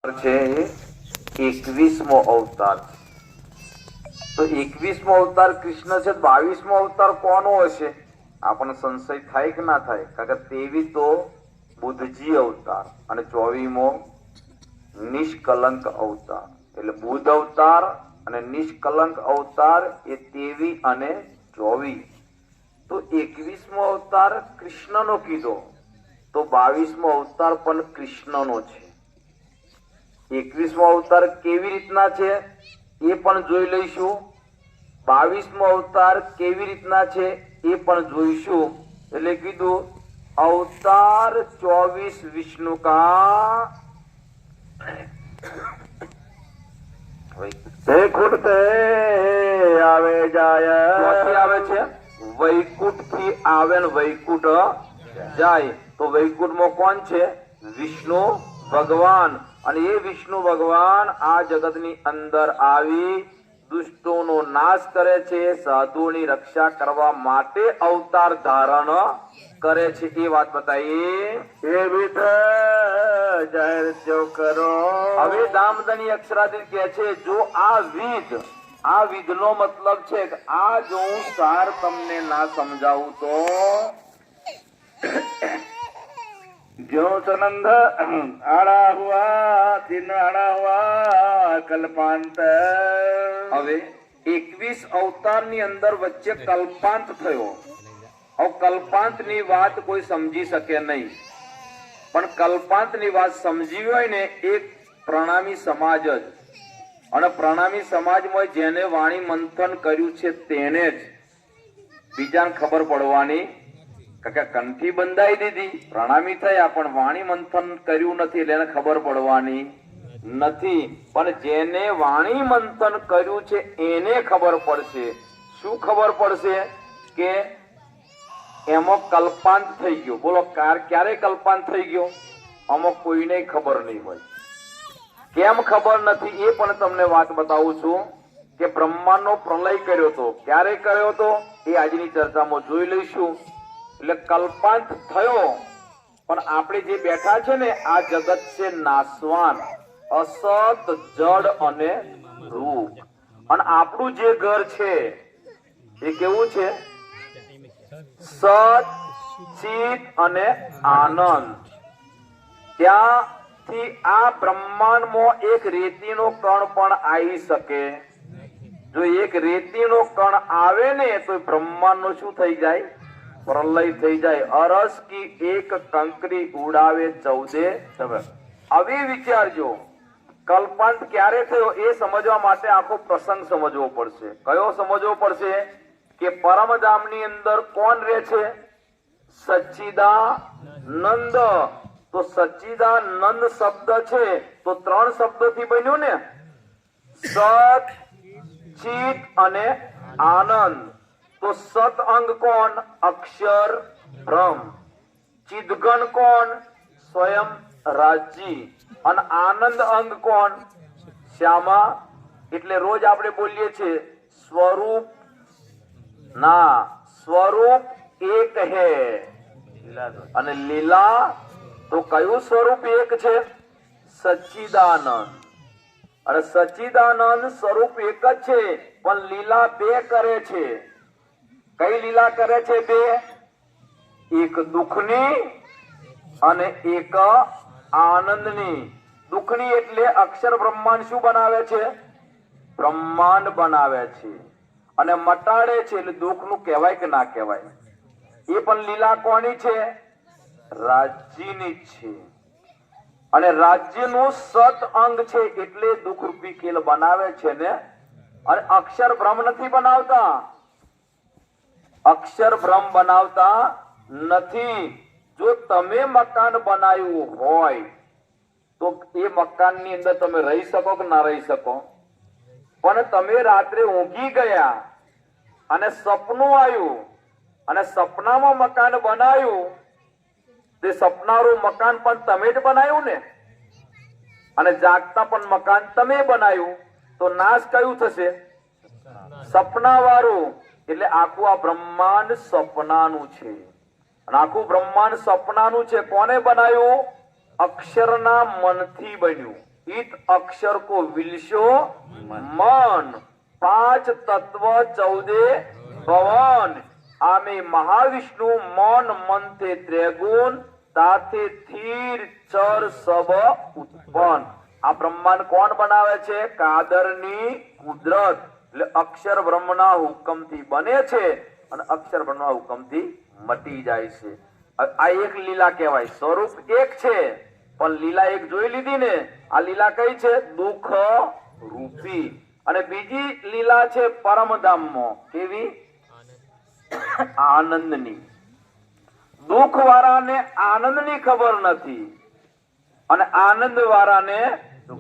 છે 21મો અવતાર. તો 21મો અવતાર કૃષ્ણ છે. 22મો અવતાર કોનો હશે? આપણને સંશય થાય કે ના થાય? કારણ કે 23 તો બુદ્ધજી અવતાર અને 24મો નિષ્કલંક અવતાર. એટલે બુદ્ધ અવતાર અને નિષ્કલંક અવતાર એ 23 અને 24. તો 21મો અવતાર કૃષ્ણનો કીધો, તો 22મો અવતાર પણ કૃષ્ણનો છે. 21મો અવતાર કેવી રીતના છે એ પણ જોઈ લઈશું. 22મો અવતાર કેવી રીતના છે એ પણ જોઈશું. એટલે કીધું અવતાર 24 વિષ્ણુ કા વૈકુંઠ આવે જાય. ક્યાંથી આવે છે? વૈકુંઠ થી આવે ને વૈકુંઠ જાય. તો વૈકુંઠમાં કોણ છે? વિષ્ણુ ભગવાન. અને એ વિષ્ણુ ભગવાન આ જગતની અંદર આવી દુષ્ટોનો નાશ કરે છે, સાધુઓની રક્ષા કરવા માટે અવતાર ધારણ કરે છે. એ વાત બતાવી. એ વિધ જાહેર જો કરો. હવે દામદની અક્ષરાદી કહે છે જો આ વિધનો મતલબ છે કે આ જો હું સાર તમને ના સમજાવું તો जो सनंद आड़ा हुआ दिन आड़ा हुआ कल्पांत. હવે 21 અવતાર ની અંદર વચ્ચે કલ્પાંત થયો. હવે કલ્પાંત ની વાત કોઈ સમજી શકે નહીં, પણ કલ્પાંત ની વાત સમજી હોય ને એક પ્રણામી સમાજ જ. અને પ્રણામી સમાજમાં જેને વાણી મંથન કર્યું છે તેને જ બીજાને ખબર પડવાની. કંઠી બંધાઈ દીધી, પ્રણામી થયા, પણ વાણી મંથન કર્યું નથી એટલે એને ખબર પડવાની નથી. પણ જેને વાણી મંથન કર્યું છે એને ખબર પડશે. શું ખબર પડશે? કે એમાં કલ્પાંત થઈ ગયો. બોલો ક્યારે કલ્પાંત થઈ ગયો? આમાં કોઈને ખબર નહીં હોય. કેમ ખબર નથી એ પણ તમને વાત બતાવું છું. કે બ્રહ્માંડનો પ્રલય કર્યો હતો. ક્યારે કર્યો હતો એ આજની ચર્ચામાં જોઈ લઈશું. એટલે કલ્પાંત થયો, પણ આપણે જે બેઠા છે ને આ જગત છે નાશવાન, અસત, જડ અને રૂપ. અને આપણું જે ઘર છે એ કેવું છે? સત, ચિત અને આનંદ. ત્યાંથી આ બ્રહ્માંડમાં એક રેતીનો કણ પણ આવી શકે. જો એક રેતીનો કણ આવે ને તો બ્રહ્માંડનો શું થઈ જાય? પ્રલય થઈ જાય. અરસ કી એક કંકરી ઉડાવે 14. હવે વિચારજો કલ્પાંત ક્યારે થયો એ સમજવા માટે આખો પ્રસંગ સમજવો પડશે. કયો સમજવો પડશે? કે પરમધામની અંદર કોણ રહે છે? સચ્ચિદાનંદ. તો સચ્ચિદાનંદ શબ્દ છે તો 3 શબ્દોથી બન્યો ને, સત, ચિત અને આનંદ. તો સત અંગ કોણ? અક્ષર બ્રહ્મ. ચિદગણ કોણ? સ્વયં રાજી. અને આનંદ અંગ કોણ? શ્યામા. એટલે રોજ આપણે બોલીએ છીએ સ્વરૂપ ના, સ્વરૂપ એક હે અને લીલા. તો કયું સ્વરૂપ એક છે? સચ્ચિદાનંદ. અને સચ્ચિદાનંદ સ્વરૂપ એક જ છે, પણ લીલા 2 કરે છે. કઈ લીલા કરે છે? 2. એક દુઃખની અને એક આનંદની. દુઃખની એટલે અક્ષર બ્રહ્માંડ શું બનાવે છે? બ્રહ્માંડ બનાવે છે અને મટાડે છે. એટલે દુઃખનું કહેવાય કે ના કહેવાય? એ પણ લીલા કોની છે? રાજ્યની છે. અને રાજ્યનું સત અંગ છે એટલે દુઃખ રૂપી ખેલ બનાવે છે ને. અને અક્ષર બ્રહ્મ નથી બનાવતા. અક્ષર બ્રહ્મ બનાવતા નથી. જો તમે મકાન બનાવ્યું હોય તો એ મકાનની અંદર તમે રહી શકો કે ના રહી શકો? પણ તમે રાત્રે ઊંઘી ગયા અને સપનું આવ્યું અને સપનામાં મકાન બનાવ્યું, તે સપનારું મકાન પણ તમે જ બનાવ્યું ને. અને જાગતા પણ મકાન તમે બનાવ્યું, તો નાશ કયું થશે? સપના વાળું. એટલે આખું આ બ્રહ્માંડ સપનાનું છે. અને આખું બ્રહ્માંડ સપનાનું છે. કોને બનાવ્યું? અક્ષરના મનથી બન્યું. इत अक्षर को विलसो मन 5 तत्व 14 भवन आमे महाविष्णु मन मनते त्रिगुण ताथे थीर चर सब उत्पन्न। આ બ્રહ્માંડ કોણ બનાવે છે? કાદરની કુદરત। એટલે અક્ષર બ્રહ્મના હુકમથી બને છે અને અક્ષર બ્રહ્મના હુકમથી મટી જાય છે। આ એક લીલા કહેવાય। સ્વરૂપ એક છે પણ લીલા એક જોઈ લીધી ને। આ લીલા કઈ છે? દુઃખ રૂપી। અને બીજી લીલા છે પરમધામમાં। કેવી? આનંદની। દુઃખ વાળાને આનંદની ખબર નથી અને આનંદ વાળાને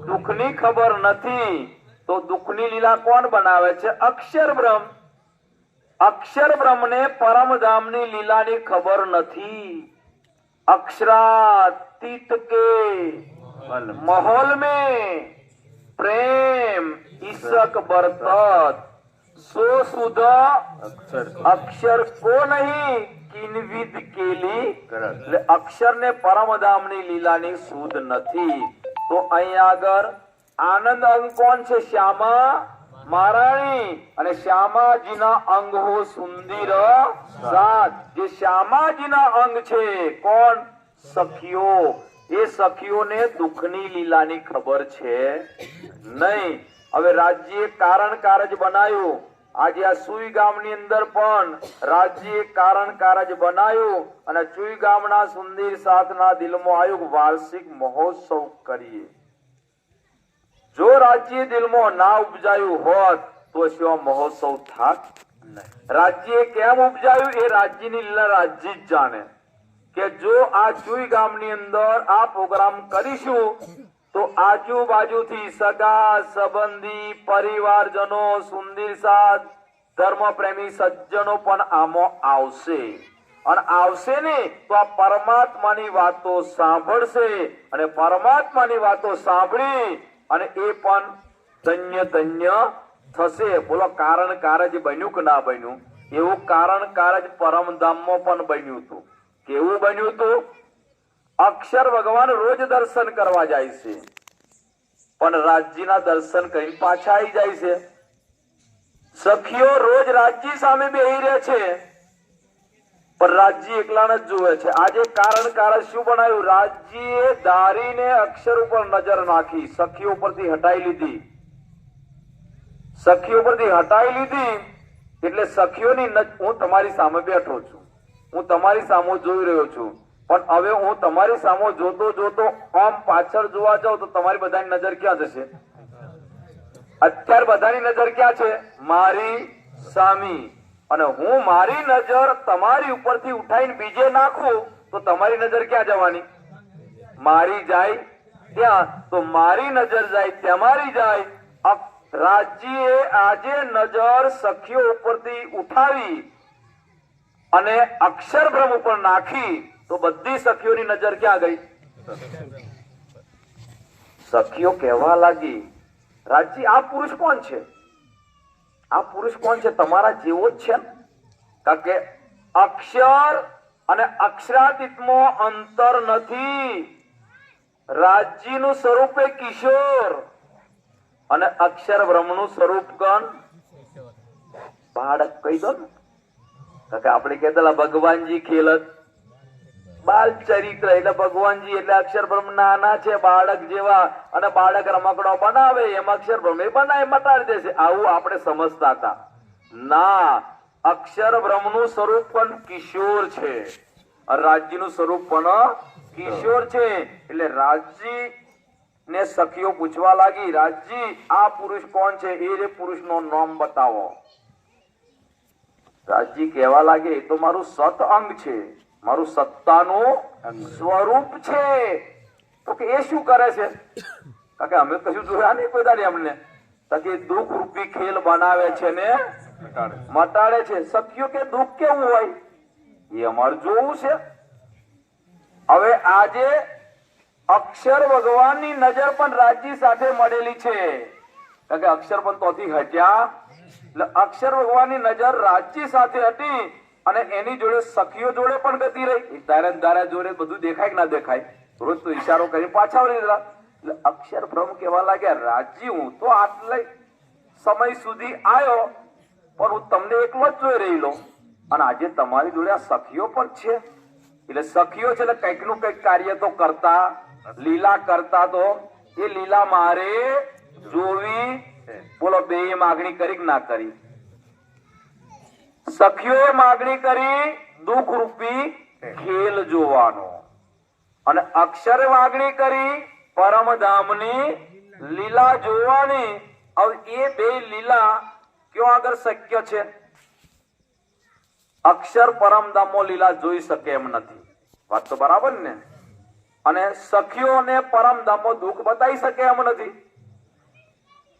દુઃખની ખબર નથી। તો દુઃખની લીલા કોણ બનાવે છે? અક્ષર બ્રહ્મ। અક્ષર બ્રહ્મને પરમધામની લીલાની ખબર નથી। अक्षरातीत के महल में प्रेम ईसक बरतत सो सुधा अक्षर को नहीं किनविद केली। अक्षर ने परमधाम ની લીલાની સુધ નથી। તો અહીં આગળ આનંદ અંગ કોણ છે? શ્યામા महाराणी। અને શ્યામાજીના અંગ હો સુંદર સાત। જે શ્યામાજીના અંગ છે કોણ? સખીઓ। એ સખીઓને દુઃખની લીલાની ખબર છે નહીં। હવે રાજ્ય કારણ કારજ બનાવ્યું। આજે આ સુઈ ગામની અંદર પણ રાજ્ય કારણ કારજ બનાવ્યું અને સુઈ ગામના સુંદર સાથના દિલમાં આવ્યું વાર્ષિક મહોત્સવ કરીએ। જો રાજ્ય દિલમાં ના ઉપજાયું હોત તો શિવા મહોત્સવ થાત નહીં। રાજ્ય કેમ ઉપજાયું એ રાજ્યની લીલા રાજ્ય જ જાણે કે જો આ ચુઈ ગામની અંદર આ પ્રોગ્રામ કરીશું તો આજુબાજુથી સગા સંબંધી પરિવારજનો સુંદર સાથ ધર્મ પ્રેમી સજ્જનો પણ આમાં આવશે અને આવશે ને તો આ પરમાત્માની વાતો સાંભળશે અને પરમાત્માની વાતો સાંભળી અને એ પણ ધન્ય ધન્ય થશે। બોલો કારણ કારજ બન્યું કે ના બન્યું? એવું કારણ કારજ પરમધામમાં પણ બન્યું હતું। કેવું બન્યું હતું? અક્ષર ભગવાન રોજ દર્શન કરવા જાય છે પણ રાજ્યના દર્શન કરી પાછા આવી જાય છે। સખીઓ રોજ રાજ્ય સામે બેહી રહે છે પણ રાજ્ય એકલાને જ જુએ છે। આજે કારણ કારજ શું બનાવ્યું? રાજ્યએ ધારીને અક્ષર ઉપર નજર નાખી, સખીઓ પરથી હટાઈ લીધી। સખીઓ પરથી હટાઈ લીધી એટલે સખીઓની હું તમારી સામે બેઠો છું, હું તમારી સામે જોઈ રહ્યો છું પણ હવે હું તમારી સામે જોતો જોતો આમ પાછળ જોવા જાઉં તો તમારી બધાની નજર ક્યાં જશે? અત્યારે બધાની નજર ક્યાં છે? મારી સામી। અને હું મારી નજર તમારી ઉપરથી ઉઠાઈને બીજે નાખું તો તમારી નજર ક્યાં જવાની? મારી જાય ત્યાં તો મારી નજર જાય તમારી જાય। રાજ્યએ આજે નજર સખીઓ ઉપરથી ઉઠાવી અને અક્ષર બ્રહ્મ ઉપર નાખી તો બધી સખીઓની નજર ક્યાં ગઈ? સખીઓ કહેવા લાગી રાજ્ય આ પુરુષ કોણ છે? આ પુરુષ કોણ છે? તમારા જેવો જ છે। કારણ કે અક્ષર અને અક્ષરાતીતમાં અંતર નથી। રાજ્યનું સ્વરૂપ એ કિશોર અને અક્ષર બ્રહ્મનું સ્વરૂપ કણ બાળક કહી દો ને। કારણ કે આપણે કહેતા ભગવાનજી ખેલત બાલ ચરિત્ર એટલે ભગવાનજી એટલે અક્ષર બ્રહ્મ નાના છે બાળક જેવા અને બાળક રમકડો બનાવે એમ અક્ષર બ્રહ્મ એ બનાવે મટાડી દેશે આવું આપણે સમજતા હતા। ના, અક્ષર બ્રહ્મનું સ્વરૂપ પણ કિશોર છે અને રાજ્યનું સ્વરૂપ પણ કિશોર છે। એટલે રાજ્ય ને સખીઓ પૂછવા લાગી રાજ્ય આ પુરુષ કોણ છે? એ પુરુષનું નામ બતાવો। રાજ્ય કહેવા લાગે એ તો મારું સત અંગ છે, મારું સત્તાનું સ્વરૂપ છે। તો કે એ શું કરે છે? કારણ કે અમે કશું જોયા નહીં કોઈ દાડે અમને કે દુઃખ રૂપી ખેલ બનાવે છે ને મટાડે છે। સખીઓ કે દુઃખ કેવું હોય એ અમારે જોવું છે। હવે આજે અક્ષર ભગવાનની નજર પણ રાજ્ય સાથે મળેલી છે કારણ કે અક્ષર પણ તોથી હટ્યા એટલે અક્ષર ભગવાનની નજર રાજ્ય સાથે હતી અને એની જોડે સખીઓ જોડે પણ ગતિ રહી। દારા જોડે બધું દેખાય કે ના દેખાય? રોજ તો ઈશારો કરી પાછા વળી દીધા એટલે અક્ષર બ્રહ્મ કહેવા લાગ્યા રાજી હું તો આટલે સમય સુધી આવ્યો પણ હું તમને એકલો જ જોઈ રહેલો અને આજે તમારી જોડે આ સખીઓ પણ છે એટલે સખીઓ છે એટલે કંઈક નું કંઈક કાર્ય તો કરતા લીલા કરતા તો એ લીલા મારે જોવી બોલો બે માગણી કરી કે ના કરી સખીઓએ માગણી કરી દુઃખ રૂપી ખેલ જોવાનો અને અક્ષરે માગણી કરી પરમધામની લીલા જોવાની હવે એ બે લીલા ક્યાં આગળ શક્ય છે અક્ષર પરમધામો લીલા જોઈ શકે એમ નથી વાત તો બરાબર ને અને સખીઓને પરમધામો દુઃખ બતાવી શકે એમ નથી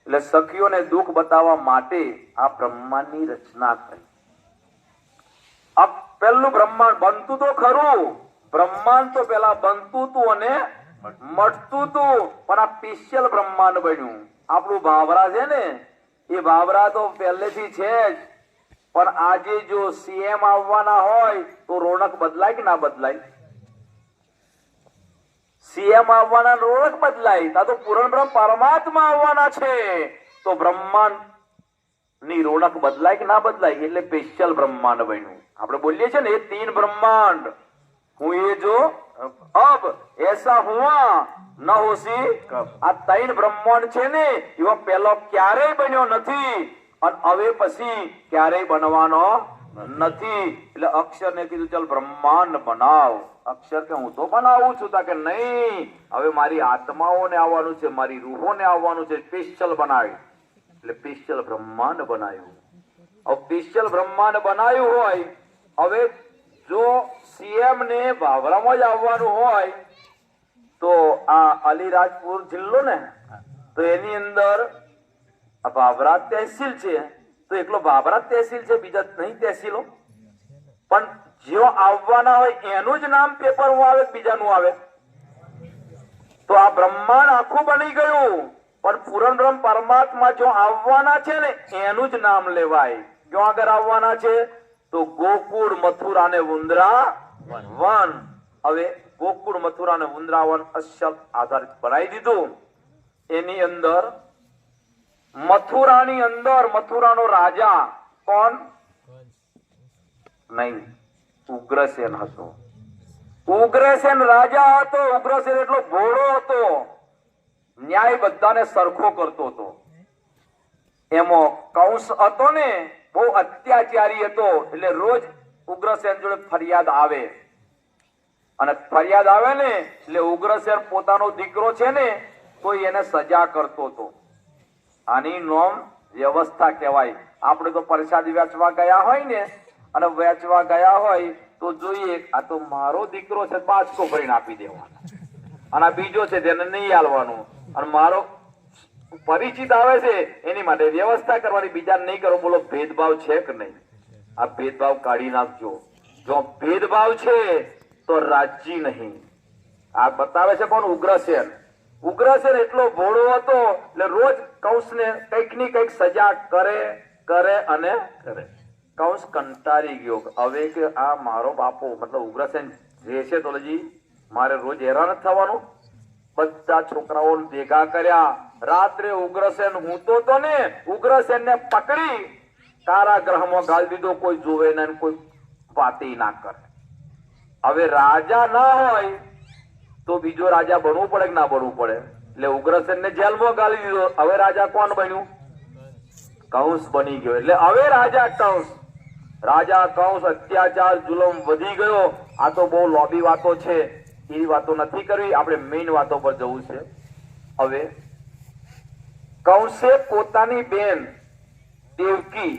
એટલે સખીઓને દુઃખ બતાવવા માટે આ બ્રહ્માંડની રચના કરી પેલું બ્રહ્માંડ બનતું તો ખરું બ્રહ્માંડ તો પેલા બનતું તું અને મટતું તું પણ આ સ્પેશિયલ બ્રહ્માંડ બન્યું આપણું ભાવરા છે ને એ ભાવરા તો પહેલેથી છે જ પણ આજે જો સીએમ આવવાના હોય તો રોનક બદલાય કે ના બદલાય સીએમ આવવાના રોનક બદલાય તા તો પૂર્ણ બ્રહ્મ પરમાત્મા આવવાના છે તો બ્રહ્માંડ ની રોનક બદલાય કે ના બદલાય એટલે સ્પેશિયલ બ્રહ્માંડ બન્યું આપણે બોલીએ છીએ ને એ તીન બ્રહ્માંડ હું એ જો અબ એસા હુઆ ન હોસી આ ત્રણ બ્રહ્માંડ છે ને એવો પહેલો ક્યારેય બન્યો નથી અને હવે પછી ક્યારેય બનવાનો નથી એટલે અક્ષર ને કીધું ચાલ બ્રહ્માંડ બનાવ અક્ષર કે હું તો બનાવું છું તા કે નહીં હવે મારી આત્માઓને આવવાનું છે મારી રૂહોને આવવાનું છે સ્પેશિયલ બનાવી એટલે સ્પેશિયલ બ્રહ્માંડ બનાવ્યું હવે સ્પેશિયલ બ્રહ્માંડ બનાવ્યું હોય હવે જો સીએમ ને ભાવરામાં જ આવવાનું હોય તો આ અલીરાજપુર જિલ્લો ને તો એની અંદર ભાભરા તહેસીલ છે તો એકલો ભાભરા તહેસીલ છે બીજા નહીં તહેસીલો પણ જેઓ આવવાના હોય એનું જ નામ પેપરમાં આવે બીજાનું આવે તો આ બ્રહ્માંડ આખું બની ગયું પણ પૂર્ણ બ્રહ્મ પરમાત્મા જો આવવાના છે ને એનું જ નામ લેવાય ક્યાં આગળ આવવાના છે તો ગોકુળ મથુરા ને વૃંદાવન હવે ગોકુળ મથુરા ને વૃંદાવન અસલ આધારિત બનાવી દીધું એની અંદર મથુરાની અંદર મથુરાનો રાજા કોણ નહીં ઉગ્રસેન હતો ઉગ્રસેન રાજા હતો ઉગ્રસેન એટલો ભોળો હતો ન્યાય બધાને સરખો કરતો હતો એમાં કંસ હતો ને બહુ અત્યાચારી હતો એટલે રોજ ઉગ્રસેન જોડે ફરિયાદ આવે અને ફરિયાદ આવે ને એટલે ઉગ્રસેન પોતાનો દીકરો છે ને તો એને સજા કરતો હતો આની નોમ વ્યવસ્થા કહેવાય આપણે તો પ્રસાદી વેચવા ગયા હોય ને અને વેચવા ગયા હોય તો જોઈએ આ તો મારો દીકરો છે પાછો ભરીને આપી દેવાનો અને આ બીજો છે તેને નહીં આલવાનું અને મારો પરિચિત આવે છે એની માટે વ્યવસ્થા કરવાની બીજાને નહીં કરો બોલો ભેદભાવ છે કે નહીં આ ભેદભાવ કાઢી નાખજો જો ભેદભાવ છે તો રાજી નહીં આ બતાવે છે કોણ ઉગ્રસેન ઉગ્રસેન એટલો ભોળો હતો એટલે રોજ કંસને કંઈક ની કંઈક સજા કરે કરે અને કરે કંસ કંટાળી ગયો હવે કે આ મારો બાપો મતલબ ઉગ્રસેન જે છે તો હજી મારે રોજ હેરાન થવાનું બધા છોકરાઓને ભેગા કર્યા રાત્રે ઉગ્રસેન હૂતો તો ને ઉગ્રસેન ને પકડી કારાગૃહમાં ગાળી દીધો કોઈ જોવે ને કોઈ વાતી ના કરે હવે રાજા ના હોય તો બીજો રાજા બનવું પડે કે ના બનવું પડે એટલે ઉગ્રસેન ને જેલમાં ગાળી દીધો હવે રાજા કોણ બન્યું કંસ બની ગયો એટલે હવે રાજા કંસ અત્યાચાર જુલમ વધી ગયો આ તો બહુ લોબી વાતો છે એ વાતો નથી કરવી આપણે મેઇન વાતો પર જવું છે હવે કંસે પોતાની બેન દેવકી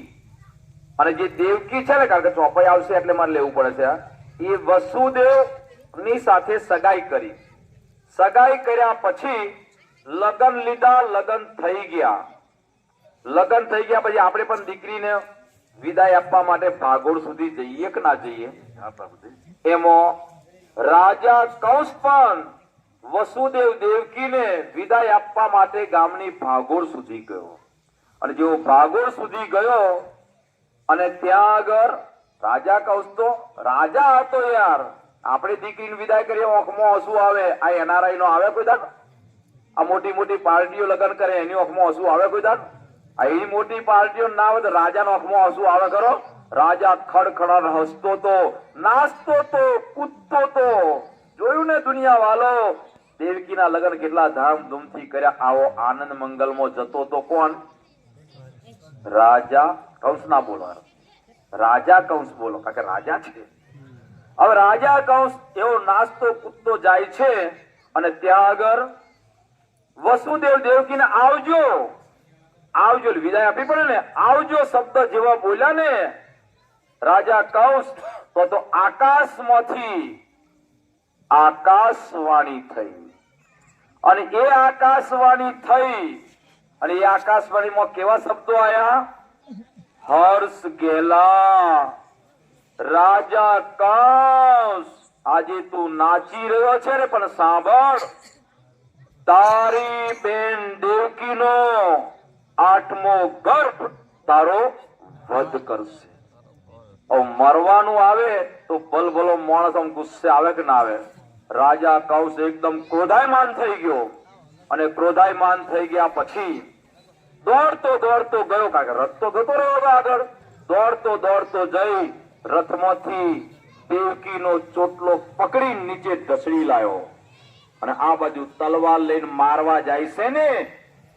અને જે દેવકી છે ને કારણ કે ચોપાઈ આવશે એટલે મારે લેવું પડે છે એ વસુદેવ ની સાથે સગાઈ કરી સગાઈ કર્યા પછી લગન લીધા લગન થઈ ગયા પછી આપણે પણ દીકરીને વિદાય આપવા માટે ભાગોળ સુધી જઈએ કે ના જઈએ એમાં રાજા કંસ પણ વસુદેવ દેવકીને વિદાય આપવા માટે ગામની ભાગોળ સુધી ગયો અને જેવો ભાગોળ સુધી ગયો અને ત્યાં આગળ રાજા કંસ તો રાજા હતો યાર આપણે દીકરીને વિદાય કરીએ આંખમાં આંસુ આવે આ એનઆરઆઈ નો આવે કોઈ દાડો આ મોટી મોટી પાર્ટીઓ લગ્ન કરે એની આંખમાં આંસુ આવે કોઈ દાડ? આ એવી મોટી પાર્ટીઓ ના આવે તો રાજાના આંખમાં આંસુ આવે ખરો? રાજા ખડખડાટ હસતો તો, નાચતો તો, કૂદતો તો. જોયું ને દુનિયા વાલો, દેવકીના લગ્ન કેટલા ધામધૂમથી કર્યા. આવો આનંદ મંગલમાં જતો તો કોણ? રાજા કંસ ના બોલો, રાજા કંસ બોલો, કારણ કે રાજા છે. હવે રાજા કંસ એવો નાચતો કૂદતો જાય છે અને ત્યાં આગળ વસુદેવ દેવકીને આવજો આવજો વિદાય આપવી પડે ને, આવજો શબ્દ જેવા બોલ્યા ને રાજા કંસ તો આકાશમાંથી આકાશવાણી થઈ. અને એ આકાશવાણી થઈ અને એ આકાશવાણીમાં કેવા શબ્દો આયા? હર્ષ ગેલા, રાજા કંસ આજે તું નાચી રહ્યો છે ને, પણ સાંભળ, તારી બેન દેવકીનો 8મો ગર્ભ તારો વધ કરશે. મરવાનું આવે તો ભલભલો માણસ આમ ગુસ્સે આવે કે ના આવે? રાજા કંસ એકદમ ક્રોધાયમાન થઈ ગયો અને ક્રોધાયમાન થઈ ગયા પછી દોડતો દોડતો ગયો, કારણ કે રથ તો જતો રહ્યો આગળ. દોડતો દોડતો જઈ રથમાંથી દેવકીનો ચોટલો પકડી નીચે ઢસડી લાયો અને આ બાજુ તલવાર લઈને મારવા જાય છે ને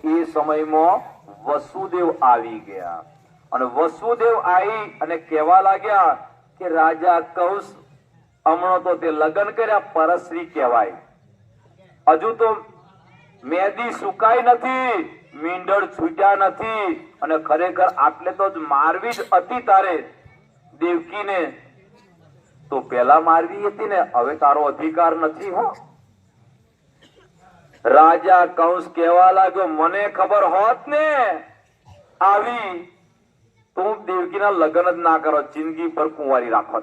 એ સમયમાં વસુદેવ આવી ગયા. અને વસુદેવ આવી અને કહેવા લાગ્યા કે રાજા કંસ હમણાં તો તે લગ્ન કર્યા પરશ્રી કહેવાય, હજુ તો મેદી સુકાઈ નથી, મીંડળ છૂટ્યા નથી, અને ખરેખર આટલે તો જ મારવી જ હતી તારે દેવકીને, તો પેલા મારવી હતી ને, હવે તારો અધિકાર નથી. હો રાજા કંસ કહેવા લાગ્યો, મને ખબર હોત ને આવી તું દેવકીના લગ્ન જ ના કરો, જિંદગી પર કુંવારી રાખો.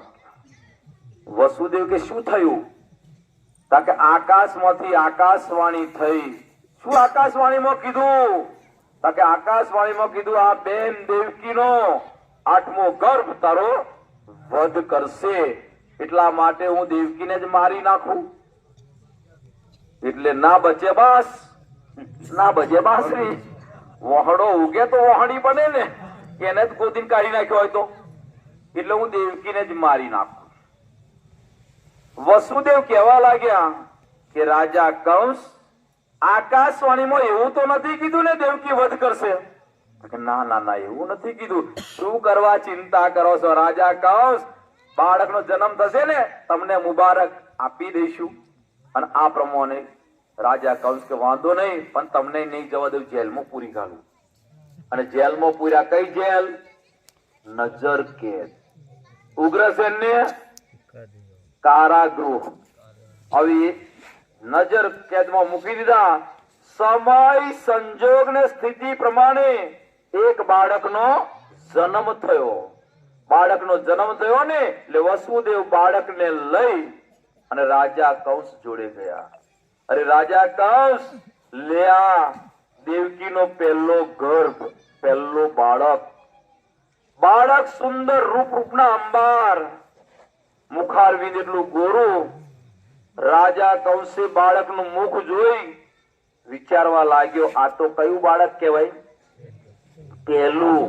વસુદેવ કે શું થયું? કે આકાશમાંથી આકાશવાણી થઈ. શું આકાશવાણીમાં કીધું? કે આકાશવાણીમાં કીધું આ બેન દેવકીનો 8મો ગર્ભ તારો વધ કરશે, એટલા માટે હું દેવકીને જ મારી નાખું. એટલે ના બચે બાસ, ના બચે બાસરી. વહડો ઉગે તો વહણી બને ને, એને જ ગોદીને કાઢી નાખ્યો હોય તો, એટલે હું દેવકીને જ મારી નાખું. વસુદેવ કહેવા લાગ્યા કે રાજા કંસ આકાશવાણીમાં એવું તો નથી કીધું ને દેવકી વધ કરશે? ના ના ના, એવું નથી કીધું. શું કરવા ચિંતા કરો છો? રાજા કંસ બાળકનો જન્મ થશે ને તમને મુબારક આપી દઈશું. અને આ પ્રમાણે રાજા કંસ કે વાંધો નહીં, પણ તમને નહીં જવા દઉં, જેલમાં પૂરી ઘાલું. અને જેલમાં પૂર્યા કઈ જેલ? નજર કેદ. ઉગ્રસેન ને કારાગૃહ. હવે નજર કેદમાં મૂકી દીધા. સમય સંજોગ ને સ્થિતિ પ્રમાણે એક બાળકનો જન્મ થયો. બાળકનો જન્મ થયો ને એટલે વસુદેવ બાળકને લઈ અને રાજા કંસ જોડે ગયા. અરે રાજા કંસ લ્યા દેવકીનો પહેલો ગર્ભ, પહેલો બાળક. બાળક સુંદર રૂપના અંબાર, મુખારવિંદ એટલું ગોરું. રાજા કંસે બાળકનું મુખ જોઈ વિચારવા લાગ્યો, આ તો કયું બાળક કહેવાય? પહેલું.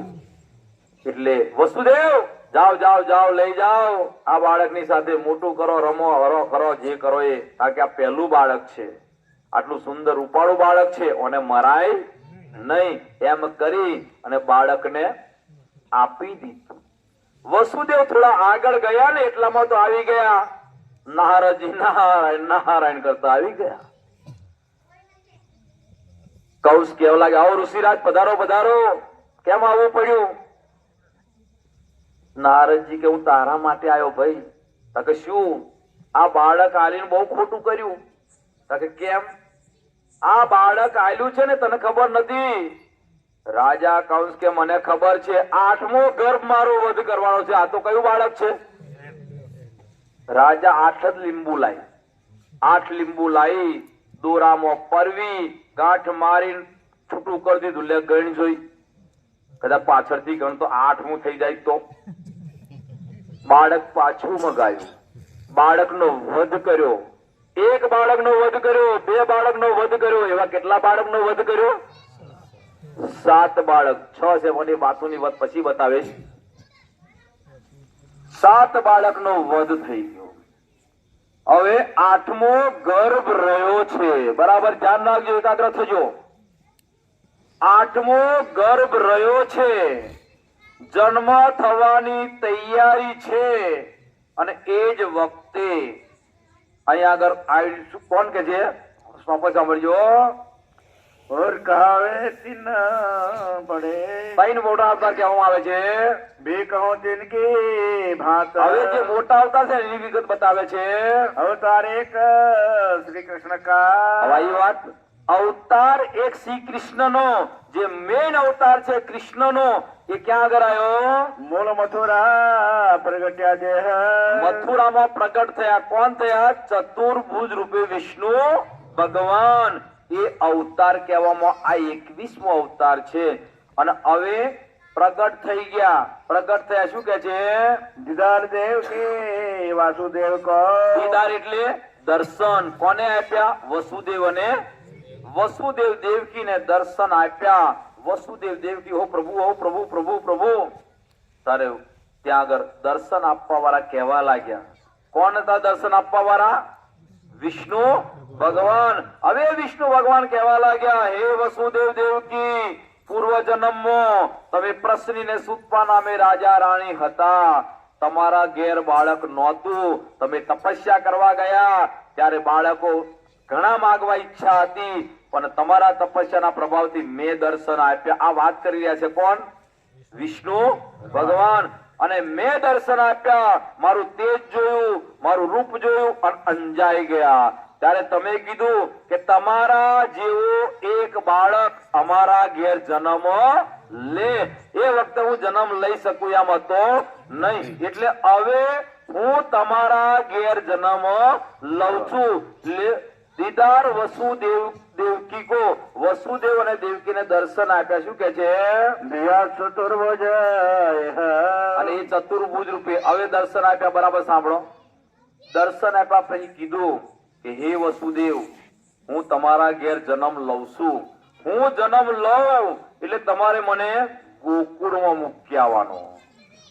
એટલે વસુદેવ જાઓ જાઓ જાઓ, લઈ જાઓ, આ બાળકની સાથે મોટું કરો, રમો હરો કરો, જે કરો એ, કારણ કે આ પહેલું બાળક છે, આટલું સુંદર રૂપાળું બાળક છે, અને મરાય નહીં, એમ કરી અને બાળકને આપી દીધું. વસુદેવ થોડા આગળ ગયા ને એટલામાં તો આવી ગયા નારદજી, નારાયણ નારાયણ કરતા આવી ગયા. કંસ કહેવા લાગે, આવો ઋષિરાજ, પધારો પધારો. કેમ આવવું પડ્યું? નારદજી કે હું તારા માટે આવ્યો ભાઈ. કે શું? આ બાળક આલીને બહુ ખોટું કર્યું. કે કેમ? આ બાળક આલ્યું છે ને તને ખબર નથી? રાજા કંસ કે મને ખબર છે, 8મો ગર્ભ મારો વધ કરવાનો છે. આ તો કયું બાળક છે? રાજા 8 જ લીંબુ લાવી, 8 લીંબુ લાવી, દોરામાં પરવી, ગાંઠ મારી છૂટું કરી દીધું. લે ગણ જોઈ, કદાચ પાછળથી ગણ તો 8મું થઈ જાય તો. બાળક પાછું મગાયું, બાળકનો વધ કર્યો. એક બાળકનો વધ કર્યો, 2 બાળકનો વધ કર્યો, એવા કેટલા બાળકનો વધ કર્યો? 7 બાળક. 6 છે મને બાતુની વાત પછી બતાવીશ. 7 બાળકનો વધ થઈ ગયો. હવે 8મો ગર્ભ રહ્યો છે. બરાબર ધ્યાન રાખજો, એકાગ્ર થજો. 8મો ગર્ભ રહ્યો છે, જન્મ થવાની તૈયારી છે, અને એ જ વખતે અહીંયા આગળ આવી કોણ કે છે? સાંભળજો. और कहावे तिन बड़े ત્રણ મોટા અવતાર કહેવામાં આવે છે. बे कहो जिनकी भात હવે જે મોટા અવતાર છે એની વિગત બતાવે છે. अवतार एक श्री कृष्ण का હવે એ વાત, અવતાર એક શ્રી કૃષ્ણનો, જે મેન અવતાર છે કૃષ્ણનો, એ ક્યાં આગળ આવ્યો? मूल मथुरा प्रगट्या देह મથુરામાં પ્રગટ થયા. કોણ થયા? ચતુર્ભુજ રૂપે વિષ્ણુ ભગવાન. એ અવતાર કહેવામાં આ 21મો અવતાર છે. અને હવે પ્રગટ થઈ ગયા. પ્રગટ થયા શું કે છે? दीदार देव के वासुदेव को દીદાર એટલે દર્શન. કોને આપ્યા? વસુદેવ અને વસુદેવ દેવકીને દર્શન આપ્યા. વસુદેવ દેવકી હો પ્રભુ, હો પ્રભુ, પ્રભુ, પ્રભુ. તારે ત્યાં આગળ દર્શન આપવા વાળા કહેવા લાગ્યા. કોણ હતા દર્શન આપવા વાળા? વિષ્ણુ ભગવાન. હવે વિષ્ણુ ભગવાન કહેવા લાગ્યા, હે વસુદેવ દેવકી, પૂર્વ જન્મમાં તમે પ્રશ્નીને સુતપા નામે રાજા રાણી હતા. તમારા ઘેર બાળક નહોતું. તમે તપસ્યા કરવા ગયા ત્યારે બાળકો ઘણા માંગવા ઈચ્છા હતી, પણ તમારા તપસ્યાના પ્રભાવથી મેં દર્શન આપ્યા. આ વાત કરી રહ્યા છે કોણ? વિષ્ણુ ભગવાન. અને મેં દર્શન આપ્યા, મારું તેજ જોયું, મારું રૂપ જોયું અને અંજાઈ ગયા. ત્યારે તમે કીધું કે તમારા જેવો એક બાળક અમારા ઘેર જન્મ લે. એ વખતે હું જન્મ લઈ શકું એમ હતો નહીં. એટલે હવે હું તમારા ઘેર જન્મ લઉં છું. દીદાર વસુદેવ દેવકી કો, વસુદેવ અને દેવકીને દર્શન આપ્યા. શું કે છે? दिया चतुर्भुज અને એ ચતુર્ભુજ રૂપે હવે દર્શન આપ્યા. બરાબર સાંભળો. દર્શન આપ્યા પછી કીધું કે હે વસુદેવ, હું તમારા ઘેર જન્મ લઉં છું. હું જન્મ લઉં એટલે તમારે મને ગોકુળમાં મૂકી આવવાનો,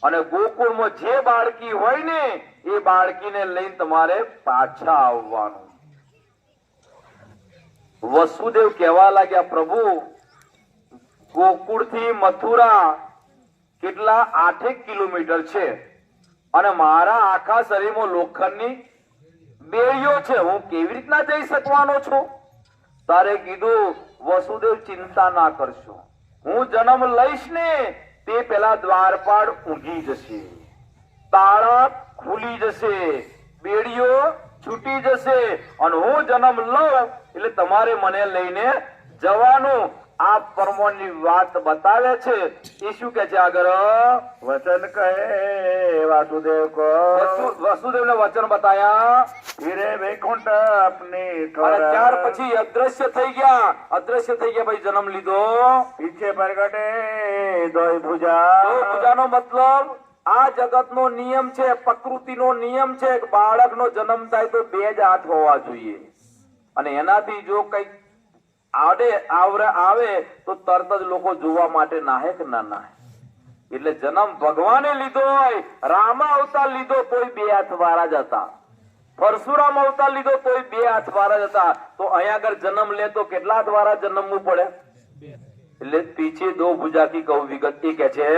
અને ગોકુળમાં જે બાળકી હોય ને એ બાળકીને લઈને તમારે પાછા આવવાનું. વસુદેવ કહેવા લાગ્યા, પ્રભુ ગોકુળ થી મથુરા કેટલા 8 કિલોમીટર છે, અને મારા આખા શરીરમાં લોખંડની બેડીઓ છે. હું કેવી રીતના જઈ શકવાનો છું? તારે કીધું, વસુદેવ ચિંતા ના કરશો, હું જન્મ લઈશ ને તે પેલા દ્વારપાળ ઊંઘી જશે, તાળા ખુલી જશે, બેડીઓ છૂટી જશે, અને હું જન્મ લઉં એટલે તમારે મને લઈને જવાનું. આ પરમોની વાત બતાવે છે. એ શું કે છે આગળ? वचन कहे वासुदेव को વસુદેવ ને વચન બતાયા. फिरे वैकुंठ अपनी અને ત્યાર પછી અદ્રશ્ય થઈ ગયા. અદ્રશ્ય થઈ ગયા ભાઈ, જન્મ લીધો. पीछे प्रगटे दो તો भुजा પૂજાનો મતલબ આ જગતનો નિયમ છે, પ્રકૃતિનો નિયમ છે કે બાળકનો જન્મ થાય તો 2 જ હાથ હોવા જોઈએ, અને એનાથી જો કઈક આવે તો તરત જ લોકો જોવા માટે નાહે કે ના નાહે. એટલે જન્મ ભગવાને લીધો હોય, રામ અવતાર લીધો તોય 2 હાથ વાળા જ હતા, પરશુરામ અવતાર લીધો તોય 2 હાથ વાળા જ હતા. તો અહીંયા આગળ જન્મ લે તો કેટલા હાથ વાળા જન્મવું પડે? એટલે પીછે 2 ભુજા કી કહું વિગત. એ કે છે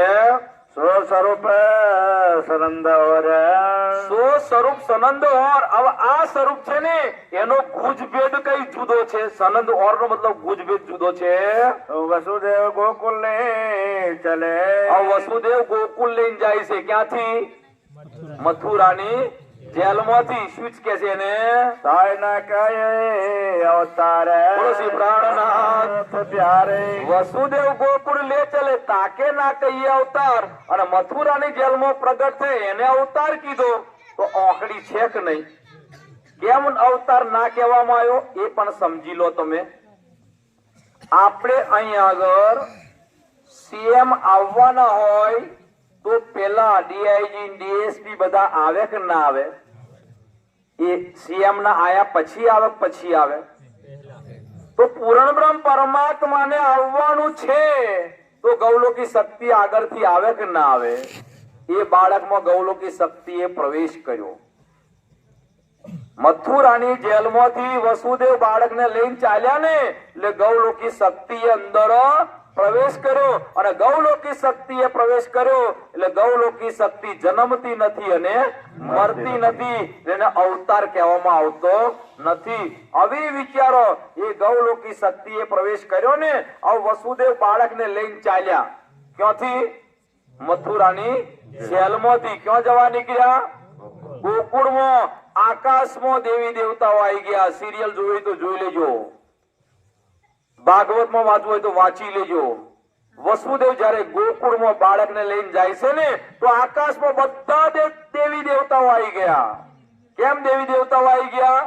सो स्वरूप सनंद और સો સ્વરૂપ સનંદ ઓર. હવે આ સ્વરૂપ છે ને એનો ગુજભેદ કઈ જુદો છે? સનંદ ઓર નો મતલબ ગુજભેદ જુદો છે. वसुदेव गोकुल ले चले આ વસુદેવ ગોકુળ લઈને જાય છે. ક્યાંથી? મથુરાની જેલમાંથી. શું જ કે છે એને? ताय न कहे अवतार तुलसी प्राणनाथ प्यारे વસુદેવ ગોકુળ લે ચલે, તાકે ના કહીએ અવતાર, અને મથુરાની જેલમાં પ્રગટ થઈ એને અવતાર કીધો. તો ઓકડી છે કે નહીં? કેમ અવતાર ના કહેવામાં આવ્યો એ પણ સમજી લો તમે. આપણે અહીં આગળ સીએમ આવવાના હોય તો પેલા ડીઆઈજી ડીએસપી બધા આવે કે ના આવે? એ સીએમ ના આયા પછી આવે પછી આવે? તો પૂર્ણ બ્રહ્મ પરમાત્માને આવવાનું છે તો ગૌલોકી શક્તિ આગળથી આવે કે ના આવે? એ બાળકમાં ગૌલોકી શક્તિએ પ્રવેશ કર્યો. મથુરાની જેલમાંથી વસુદેવ બાળકને લઈને ચાલ્યા ને એટલે ગૌલોકી શક્તિએ અંદર પ્રવેશ કર્યો, અને ગૌલોકી શક્તિએ પ્રવેશ કર્યો એટલે ગૌલોકી શક્તિ જન્મતી નથી અને મરતી નથી, એને અવતાર કહેવામાં આવતો નથી. હવે વિચારો, એ ગૌલોકી શક્તિએ પ્રવેશ કર્યો ને, હવે વસુદેવ બાળકને લઈને ચાલ્યા ક્યાંથી? મથુરાની જેલમાંથી. ક્યાં જવા નીકળ્યા? ગોકુળમાં. આકાશમાં દેવી દેવતાઓ આવી ગયા. સિરિયલ જોઈ તો જોઈ લેજો, ભાગવતમાં વાંચવું હોય તો વાંચી લેજો. વસુદેવ જયારે ગોકુળમાં બાળકને લઈને જાય છે ને, તો આકાશમાં બધા દેવી દેવતાઓ આવી ગયા. કેમ દેવી દેવતાઓ આવી ગયા?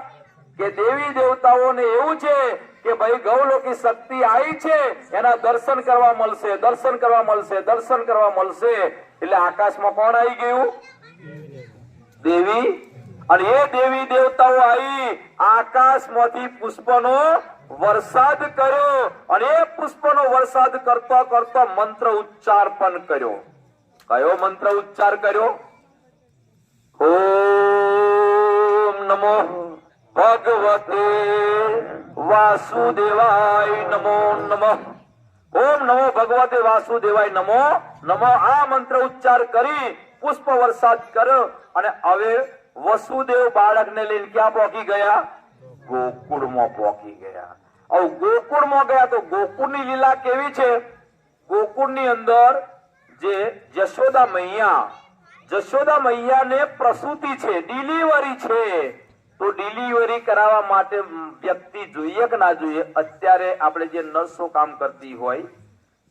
કે દેવી દેવતાઓને એવું છે કે ભાઈ ગૌલોકી શક્તિ આવી છે, એના દર્શન કરવા મળશે, દર્શન કરવા મળશે, દર્શન કરવા મળશે. એટલે આકાશમાં કોણ આવી ગયું? દેવી. અને એ દેવી દેવતાઓ આવી આકાશમાંથી પુષ્પનો વરસાદ કર્યો, અને એ પુષ્પનો વરસાદ કરતો કરતો મંત્ર ઉચ્ચાર પણ કર્યો. કયો મંત્ર ઉચ્ચાર કર્યો? ઓમ નમો ભગવતે વાસુદેવાય નમો નમઃ. ઓમ નમો ભગવતે વાસુદેવાય નમો નમઃ. આ મંત્ર ઉચ્ચાર કરી પુષ્પ વરસાદ કર્યો, અને હવે વસુદેવ બાળકને લઈને ક્યાં પહોંચી ગયા? ગોકુળમાં પહોંચી ગયા. હવે ગોકુળમાં ગયા તો ગોકુળની લીલા કેવી છે? ગોકુળની અંદર જે જશોદા મૈયાને પ્રસૂતિ છે, ડિલિવરી છે. તો ડિલિવરી કરાવવા માટે વ્યક્તિ જોઈએ કે ના જોઈએ? અત્યારે આપણે જે નર્સો કામ કરતી હોય,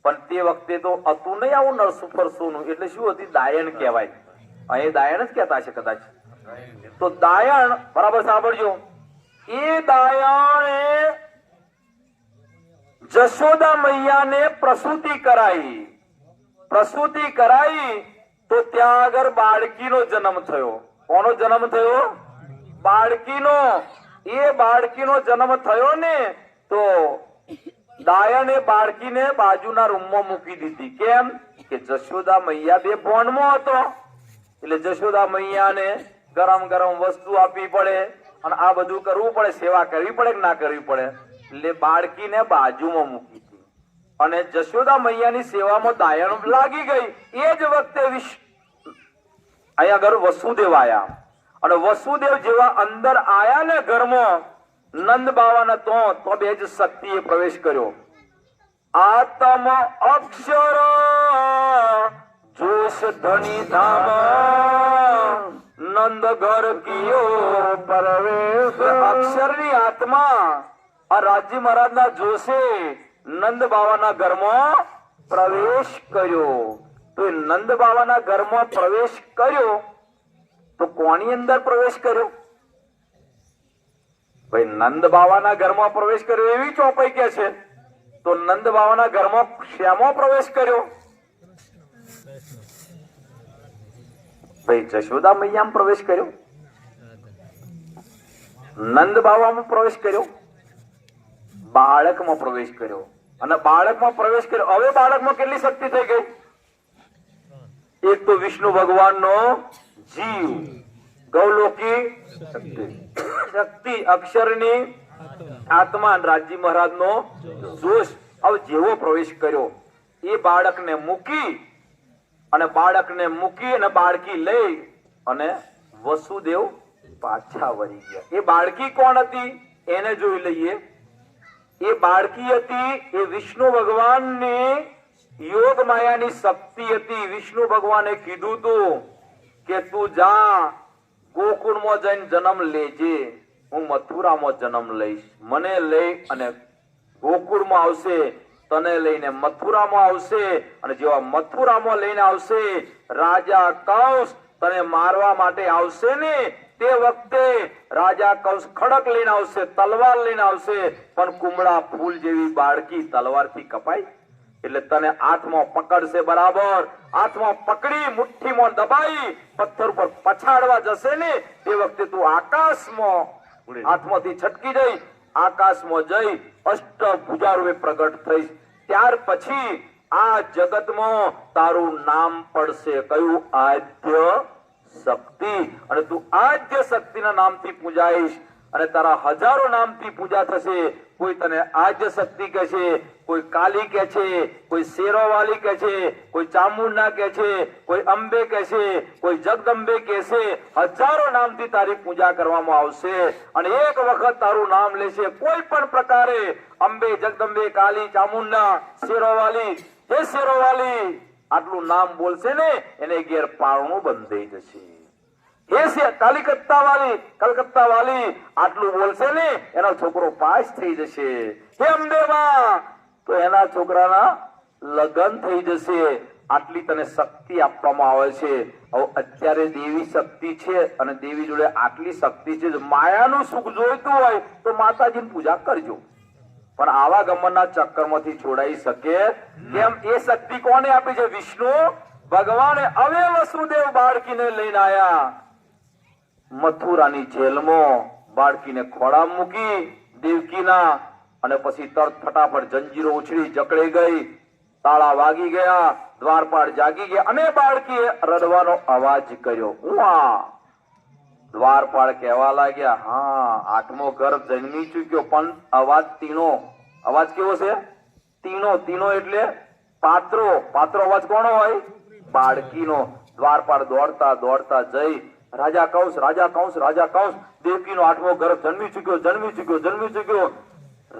પણ તે વખતે તો હતું નહીં આવું નર્સો ફરસોનું. એટલે શું હતી? દાયણ કહેવાય. અહીં દાયણ જ કહેતા છે કદાચ. તો દાયણ, બરાબર સાંભળજો, એ દાયણે જશોદા મૈયાને પ્રસૂતિ કરાઈ. પ્રસૂતિ કરાઈ તો ત્યાં આગળ બાળકીનો જન્મ થયો. કોનો જન્મ થયો? બાળકીનો. એ બાળકીનો જન્મ થયો ને, તો દાયણે બાળકીને બાજુના રૂમમાં મૂકી દીધી. કેમ? કે જશોદા મૈયા બે ભોણમાં હતો, એટલે જશોદા મૈયાને ગરમ ગરમ વસ્તુ આપવી પડે, અને આ બધું કરવું પડે, સેવા કરવી પડે કે ના કરવી પડે? એટલે બાળકીને બાજુમાં મૂકી હતી, અને જશોદા મૈયાની સેવામાં દાયણ લાગી ગઈ. એ જ વખતે અહીંયા આગળ વસુદેવ આયા, અને વસુદેવ જેવા અંદર આયા ને ઘરમાં, નંદ બાવાના તો બે જ શક્તિએ પ્રવેશ કર્યો. આત્મ અક્ષર જોશ ધની ધામ નંદ ઘર કિયો પ્રવેશ. અક્ષરની આત્મા આ રાજી મહારાજના જોશે નંદ બાવાના ઘરમાં પ્રવેશ કર્યો. તો નંદ બાવાના ઘરમાં પ્રવેશ કર્યો તો કોની અંદર પ્રવેશ કર્યો? ભાઈ નંદ બાવાના ઘરમાં પ્રવેશ કર્યો એવી ચોપાઈ કે છે. તો નંદ બાવાના ઘરમાં શ્યામો પ્રવેશ કર્યો? ભાઈ જશોદા મૈયામાં પ્રવેશ કર્યો, નંદ બાવામાં પ્રવેશ કર્યો, બાળકમાં પ્રવેશ કર્યો. અને બાળકમાં પ્રવેશ કર્યો. હવે બાળકમાં કેટલી શક્તિ થઈ ગઈ? એક તો વિષ્ણુ ભગવાનનો જીવ, ગૌલોકી શક્તિ, અક્ષરની આત્મા, રાજી મહારાજનો જોશ. હવે જેવો પ્રવેશ કર્યો, એ બાળકને મૂકી અને બાળકી લઈ અને વસુદેવ પાછા વળી ગયા. એ બાળકી કોણ હતી એને જોઈ લઈએ. એ બાળકી હતી એ વિષ્ણુ ભગવાનની યોગ માયાની શક્તિ હતી. વિષ્ણુ ભગવાને કીધું તું કે તું જા ગોકુળમાં જઈને જન્મ લેજે, હું મથુરામાં જન્મ લઈશ. મને લઈ અને ગોકુળમાં આવશે, તને લઈને મથુરામાં આવશે, અને જેવા મથુરામાં લઈને આવશે, રાજા કંસ તને મારવા માટે આવશે ને, તે વખતે રાજા કંસ ખડક લઈને આવશે, તલવાર લઈને આવશે, પણ કુમળા ફૂલ જેવી બાળકી તલવારથી કપાય? એટલે તને હાથમાં પકડશે બરાબર. હાથમાં પકડી મુઠ્ઠીમાં દબાઈ પથ્થર ઉપર પછાડવા જશે ને તે વખતે તું આકાશમાં હાથમાંથી છટકી જઈ આકાશમાં જઈ અષ્ટભુજા રૂપે પ્રગટ થઈશ. ત્યાર પછી આ જગતમાં તારું નામ પડશે. કયું? આદ્ય શક્તિ. અને તું આદ્ય શક્તિના નામથી પૂજાઈશ અને તારા હજારો નામથી પૂજા થશે. કોઈ તને આદ્ય શક્તિ કહે છે, કોઈ કાલી કહે છે, કોઈ શેરોવાલી કહે છે, કોઈ ચામુંડા કહે છે, કોઈ અંબે કહે છે, કોઈ જગદંબે કહે છે. હજારો નામથી તારી પૂજા કરવામાં આવશે અને એક વખત તારું નામ લેશે કોઈ પણ પ્રકારે અંબે, જગદંબે, કાલી, ચામુંડા, શેરોવાલી, હે શેરોવાલી આટલું નામ બોલશે ને એને ઘેર પારણું બંધ થઈ જશે. કલકત્તા વાલી આટલું બોલશે ને એનો છોકરો પાસ થઈ જશે. હે અંબેમાં તો એના છોકરાના લગ્ન થઈ જશે. આટલી તને શક્તિ આપવામાં આવે છે. હવે અત્યારે દેવી શક્તિ છે અને દેવી જોડે આટલી શક્તિ છે. માયાનું સુખ જોઈતું હોય તો માતાજીની પૂજા કરજો, પણ આવા ગમનના ચક્કરમાંથી છોડાઈ શકે કેમ? એ શક્તિ કોને આપી છે? વિષ્ણુ ભગવાને. હવે વસુદેવ બાળકીને લઈને આયા મથુરાની જેલમાં, બાળકીને ખોળા મૂકી દેવકીના અને પછી તરત ફટાફટ જંજીરો ઉછળી જકડી ગઈ. તાળા વાગી ગયા, દ્વારપાળ જાગી ગયા અને બાળકીએ રડવાનો અવાજ કર્યો. દ્વારપાળ કહેવા લાગ્યા, હા આઠમો ગર્ભ જન્મી ચૂક્યો પણ અવાજ તીણો. અવાજ કેવો છે? તીણો. તીણો એટલે પાત્રો. પાત્રો અવાજ કોનો હોય? બાળકીનો. દ્વારપાળ દોડતા દોડતા જઈ રાજા કંસ, રાજા કંસ, રાજા કંસ, દેવકીનો આઠમો ગર્ભ જન્મી ચૂક્યો, જન્મી ચૂક્યો, જન્મી ચૂક્યો.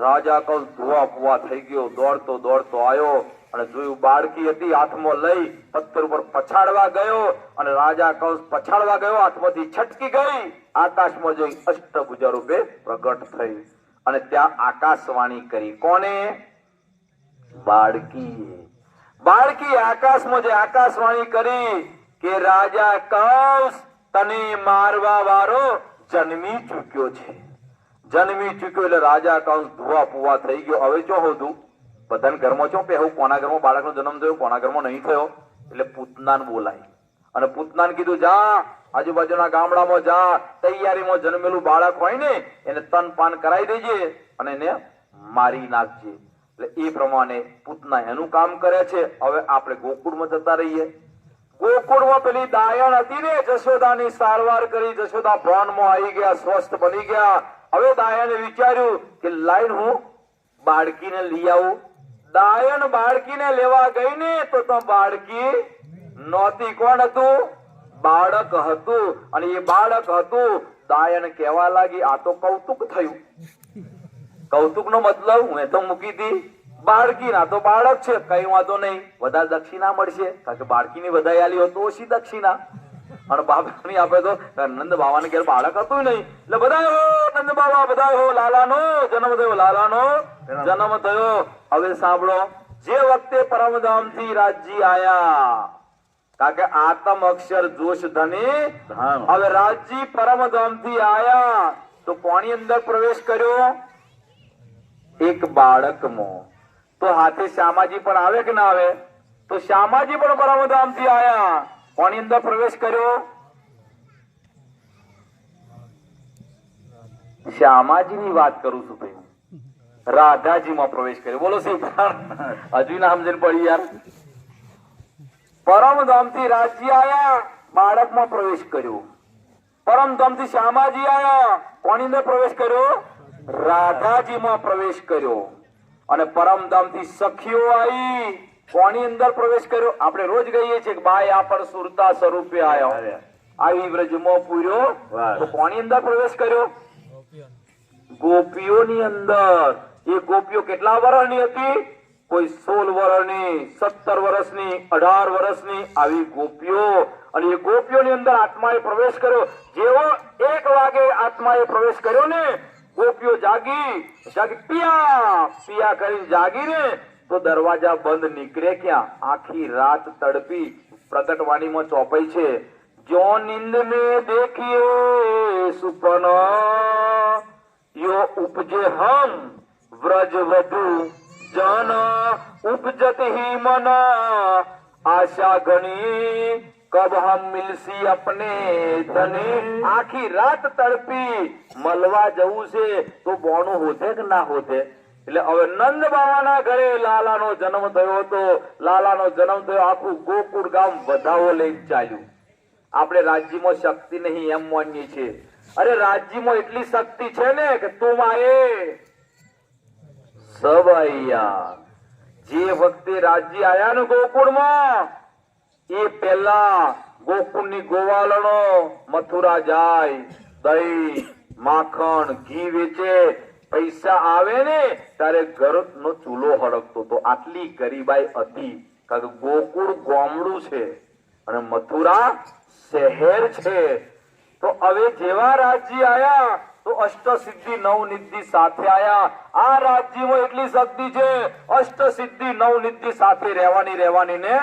રાજા કંસ ધુઆ પુઆ થઈ ગયો. દોડતો દોડતો આવ્યો અને જોયું બાળકી હતી. હાથમાં લઈ પથ્થર ઉપર પછાડવા ગયો અને રાજા કંસ પછાડવા ગયો, હાથમાંથી છટકી ગઈ. આકાશમાં જઈ અષ્ટભુજા રૂપે પ્રગટ થઈ અને ત્યાં આકાશવાણી કરી. કોને? બાળકીએ. બાળકી આકાશમાં જઈ આકાશવાણી કરી કે રાજા કંસ તને મારવા વાળો જન્મી ચૂક્યો છે. જન્મી ચૂક્યો એટલે રાજા કંસ ધુઆ પુઆ થઈ ગયો. હવે શું હોતું? બધાના ઘરમાં શું પહેવું? કોના ઘરમાં બાળકનો જન્મ થયો, કોના ઘરમાં નહીં થયો? એટલે પૂતનાને બોલાય અને પૂતનાને કીધું જા આજુબાજુના ગામડામાં જા, તૈયારીમાં જન્મેલું બાળક હોય ને એને તન પાન કરાવી દેજે અને એને મારી નાખજે. એટલે એ પ્રમાણે પૂતના એનું કામ કરે છે. હવે આપણે ગોકુળમાં જતા રહીએ. ગોકુળમાં પેલી દાયણ હતી ને, જશોદાની સારવાર કરી. જશોદા ભાનમાં આવી ગયા, સ્વસ્થ બની ગયા. હવે દાયણે વિચાર્યું કે લાઈન હું બાળકીને લઈ આવું. દાયણ બાળકીને લેવા ગઈ ને તો બાળકી નહોતી. કોણ હતું? બાળક હતું. અને એ બાળક હતું. દાયણ કહેવા લાગી આ તો કૌતુક થયું. કૌતુક નો મતલબ હું તો મૂકી હતી બાળકી ના તો બાળક છે, કઈ વાંધો નહીં, વધારે દક્ષિણા મળશે. કારણ કે બાળકીની વધારે આલી હોય તો ઓછી દક્ષિણા. અને બાપની આપે તો નંદ બાવાને ઘેર બાળક હતું નહીં એટલે બધા હો નંદ બાબા, બધા હો લાલાનો જન્મ થયો, લાલાનો જન્મ થયો. હવે સાંભળો, જે વખતે પરમધામ થી રાજજી આયા, કારણ કે આતમ અક્ષર જોશ ધની. હવે રાજજી પરમધામ થી આયા તો કોની અંદર પ્રવેશ કર્યો? એક બાળકમાં. તો હાથે શ્યામાજી પણ આવે કે ના આવે? તો શ્યામાજી પણ પરમધામ થી આયા. કોની અંદર પ્રવેશ કર્યો? શ્યામાજી ની વાત કરું છું ભાઈ. રાધાજી માં પ્રવેશ કર્યો. બોલો શું? હજુ ના સમજણ પડી યાર. પરમધામ થી રાજજી આયા, બાળક માં પ્રવેશ કર્યો. પરમધામ થી શ્યામાજી આયા, કોની અંદર પ્રવેશ કર્યો? રાધાજી માં પ્રવેશ કર્યો. અને પરમધામ થી સખીઓ આવી, કોની અંદર પ્રવેશ કર્યો? આપણે રોજ કહીએ છીએ કે બાય આપણ સુરતા સ્વરૂપે આવ્યો, આવી વ્રજમાં પૂર્યો. તો કોની અંદર પ્રવેશ કર્યો? ગોપીઓની અંદર. એ ગોપીઓ કેટલા વર્ષની હતી? કોઈ 16 વર્ષની, 17 વર્ષની, 18 વર્ષની આવી ગોપીઓ. અને એ ગોપીઓની અંદર આત્માએ પ્રવેશ કર્યો. જેવો 1 વાગે આત્માએ પ્રવેશ કર્યો ને, ગોપીઓ જાગી પિયા પિયા કરીને જાગી ને તો દરવાજા બંધ. નીકળે ક્યાં? આખી રાત તડપી. પ્રગટવાણીમાં ચોપાઈ છે, જો નિંદ में देखिए सुपन यो उपजे हम व्रज वधु જન ઉપજત ही मन आशा घनी कब हम मिलसी अपने तने આખી રાત તડપી મળવા જવું છે તો બોણું હોતે કે ના હોતે એટલે હવે નંદ બાવાના ઘરે લાલાનો જન્મ થયો હતો. લાલાનો જન્મ થયો, આખું ગોકુળ ગામ વધાવો લઈને ચાલ્યું. આપણે રાજ્યમાં શક્તિ નહીં એમ માનીએ છીએ. અરે રાજ્યમાં એટલી શક્તિ છે ને કે તું માએ સબ આયા. જે વખતે રાજ્ય આયા ને ગોકુળમાં એ પેલા ગોકુળની ગોવાલનો મથુરા જાય, દહીં માખણ ઘી વેચે, પૈસા આવે ને ત્યારે ઘરનો ચૂલો હળગતો તો. આટલી ગરીબાઈ હતી કારણ કે ગોકુળ ગામડું છે અને મથુરા શહેર છે. તો હવે જેવા રાજ્ય આયા તો અષ્ટસિદ્ધિ નવનિધિ સાથે આયા. આ રાજ્યમાં એટલી શક્તિ છે, અષ્ટસિદ્ધિ નવનિધિ સાથે રહેવાની ને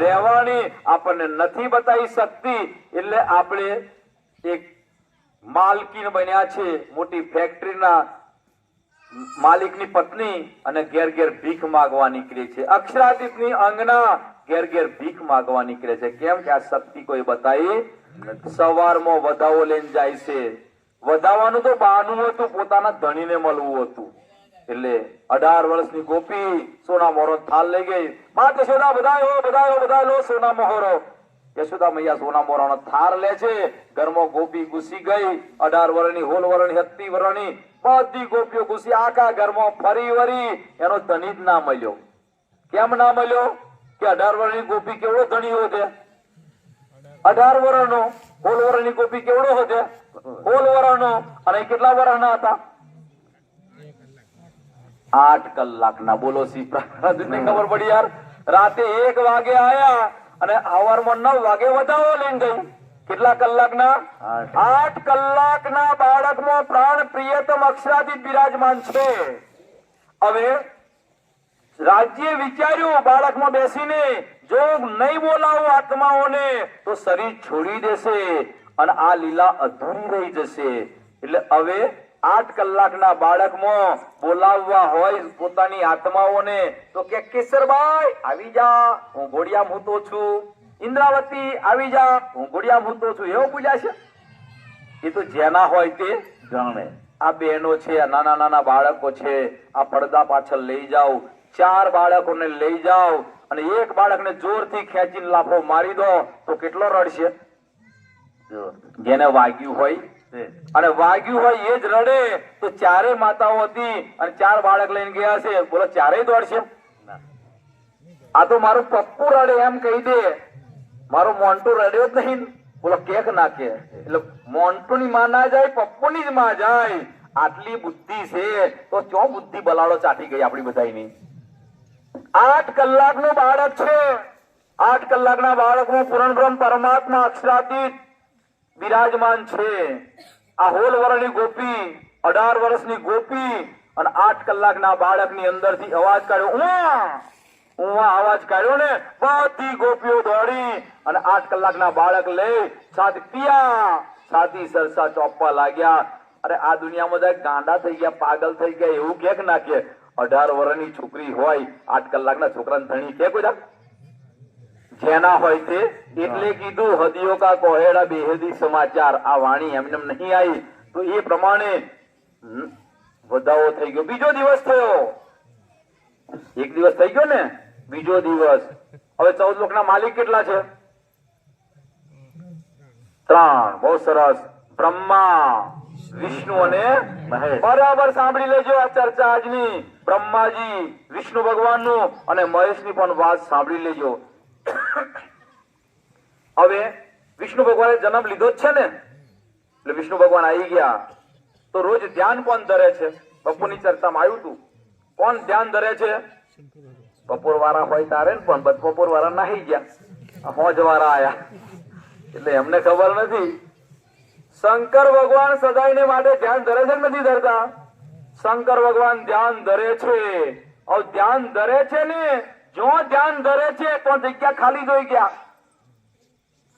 રહેવાની. આપણને નથી બતાવી શકતી એટલે આપણે એક માલકીન બન્યા છે, મોટી ફેક્ટરીના માલિકની પત્ની, અને ઘેર ઘેર ભીખ માંગવા નીકળે છે. અક્ષરાદીપની અંગના ઘેર ઘેર ભીખ માંગવા નીકળે છે. કેમ કે આ શક્તિ કોઈ બતાવી. સવારમાં વધાવો લઈને જાય છે. વધાવાનું તો બહાનું હતું, પોતાના ધણીને મળવું હતું. એટલે 18 વર્ષની ગોપી સોના મોહરો થાળ લઈ ગઈ. માં યશોદા બધાયો લો સોના મોહરો. યશોદા મૈયા સોના મોહરાનો થાળ લે છે. ઘરમાં ગોપી ઘૂસી ગઈ. 18 વર્ષની, 16 વર્ષની, 17 વર્ષની બધી ગોપીઓ ઘૂસી આખા ઘરમાં ફરી વરી. એનો ધણી જ ના મળ્યો. કેમ ના મળ્યો? કે 18 વર્ષની ગોપી કેવડો ધણી હોતે? 18 વર્ષનો. 16 વર્ષની ગોપી કેવડો હોતે? 16 વર્ષનો. અને કેટલા વર્ષના હતા? 8 કલાકના. બોલો સી ને ખબર પડી યાર. રાતે 1 વાગે આયા અને સવારમાં 9 વાગે વધાવો લઈને ગઈ. કેટલા કલાકના? 8 કલાકના બાળકમાં પ્રાણ પ્રિયતમ અક્ષરાદિત બિરાજમાન છે. હવે રાજ્ય વિચાર્યું બાળકમાં બેસીને જો નહીં બોલાવું આત્માઓને તો શરીર છોડી દેશે અને આ લીલા અધૂરી રહી જશે. એટલે હવે 8 કલાકના બાળકમાં બોલાવવા હોય પોતાની આત્માઓને તો કે કેસરભાઈ આવી જા, હું ઘોડિયા મૂતો છું. ઇન્દ્રાવતી આવી જા, હું ઘોડિયા મૂતો છું. એવું પૂજાશે? એ તો જેના હોય તે જાણે. આ બહેનો છે, આ નાના નાના બાળકો છે, આ પડદા પાછળ લઈ જાઓ. 4 બાળકોને લઈ જાઓ અને એક બાળકને જોરથી ખેંચીને લાફો મારી દો તો કેટલો રડશે? જેને વાગ્યું હોય અને વાગ્યું હોય એ જ રડે. તો 4 માતાઓ હતી અને 4 બાળક લઈને ગયા છે. બોલો 4 દોડશે? આ તો મારું પપ્પુ રડે એમ કહી દે. મારો મોન્ટુ રડ્યો જ નહીં. બોલો કેક ના કે. એટલે મોન્ટુ ની માં ના જાય, પપ્પુ ની જ માં જાય. આટલી બુદ્ધિ છે તો ચો બુદ્ધિ બલાડો ચાટી ગઈ આપણી બધાની. 8 કલાકનું બાળક છે. 8 કલાકના બાળકમાં પૂર્ણ બ્રહ્મ પરમાત્મા અક્ષરાતીત બિરાજમાન છે. આ 16 વર્ષની ગોપી, 18 વર્ષની ગોપી અને 8 કલાકના બાળકની અંદરથી અવાજ કાઢ્યો. ઉવા અવાજ કાઢ્યો ને બધી ગોપીઓ દોડી અને 8 કલાકના બાળક લઈ છાતી સરસા ચોપવા લાગ્યા. અરે આ દુનિયામાં ગાંડા થઈ ગયા, પાગલ થઈ ગયા એવું કે ના કે? 18 વર્ષની છોકરી હોય 8 કલાકના છોકરાને ધણી કે કોઈ? જેના હોય તે. એટલે કીધું હદિયો કા કોહેડા બેહદી સમાચાર. આ વાણી એમને નહીં આવી તો એ પ્રમાણે વધાવો થઈ ગયો. બીજો દિવસ થયો. એક દિવસ થઈ ગયો ને, બીજો દિવસ. હવે 14 લોકના માલિક કેટલા છે? 3. બહુ સરસ. બ્રહ્મા, વિષ્ણુ અને મહેશ. બરાબર સાંભળી લેજો આ ચર્ચા આજની. બ્રહ્માજી, વિષ્ણુ ભગવાનનું અને મહેશની પણ વાત સાંભળી લેજો. હવે વિષ્ણુ ભગવાને જન્મ લીધો જ છે ને, એટલે વિષ્ણુ ભગવાન આવી ગયા તો રોજ ધ્યાન કોણ ધરે છે? બપોરની ચર્ચામાં આવ્યું હતું. કોણ ધ્યાન ધરે છે? બપોર વાળા હોય તારે ને, પણ બપોર વાળા નાહી ગયા, હોજ વાળા આયા એટલે એમને ખબર નથી. શંકર ભગવાન સદાયને માટે ધ્યાન ધરે છે નથી ધરતા? શંકર ભગવાન ધ્યાન ધરે છે. હવે ધ્યાન ધરે છે ને, જો ધ્યાન ધરે છે તો જગ્યા ખાલી જોઈ ગયા.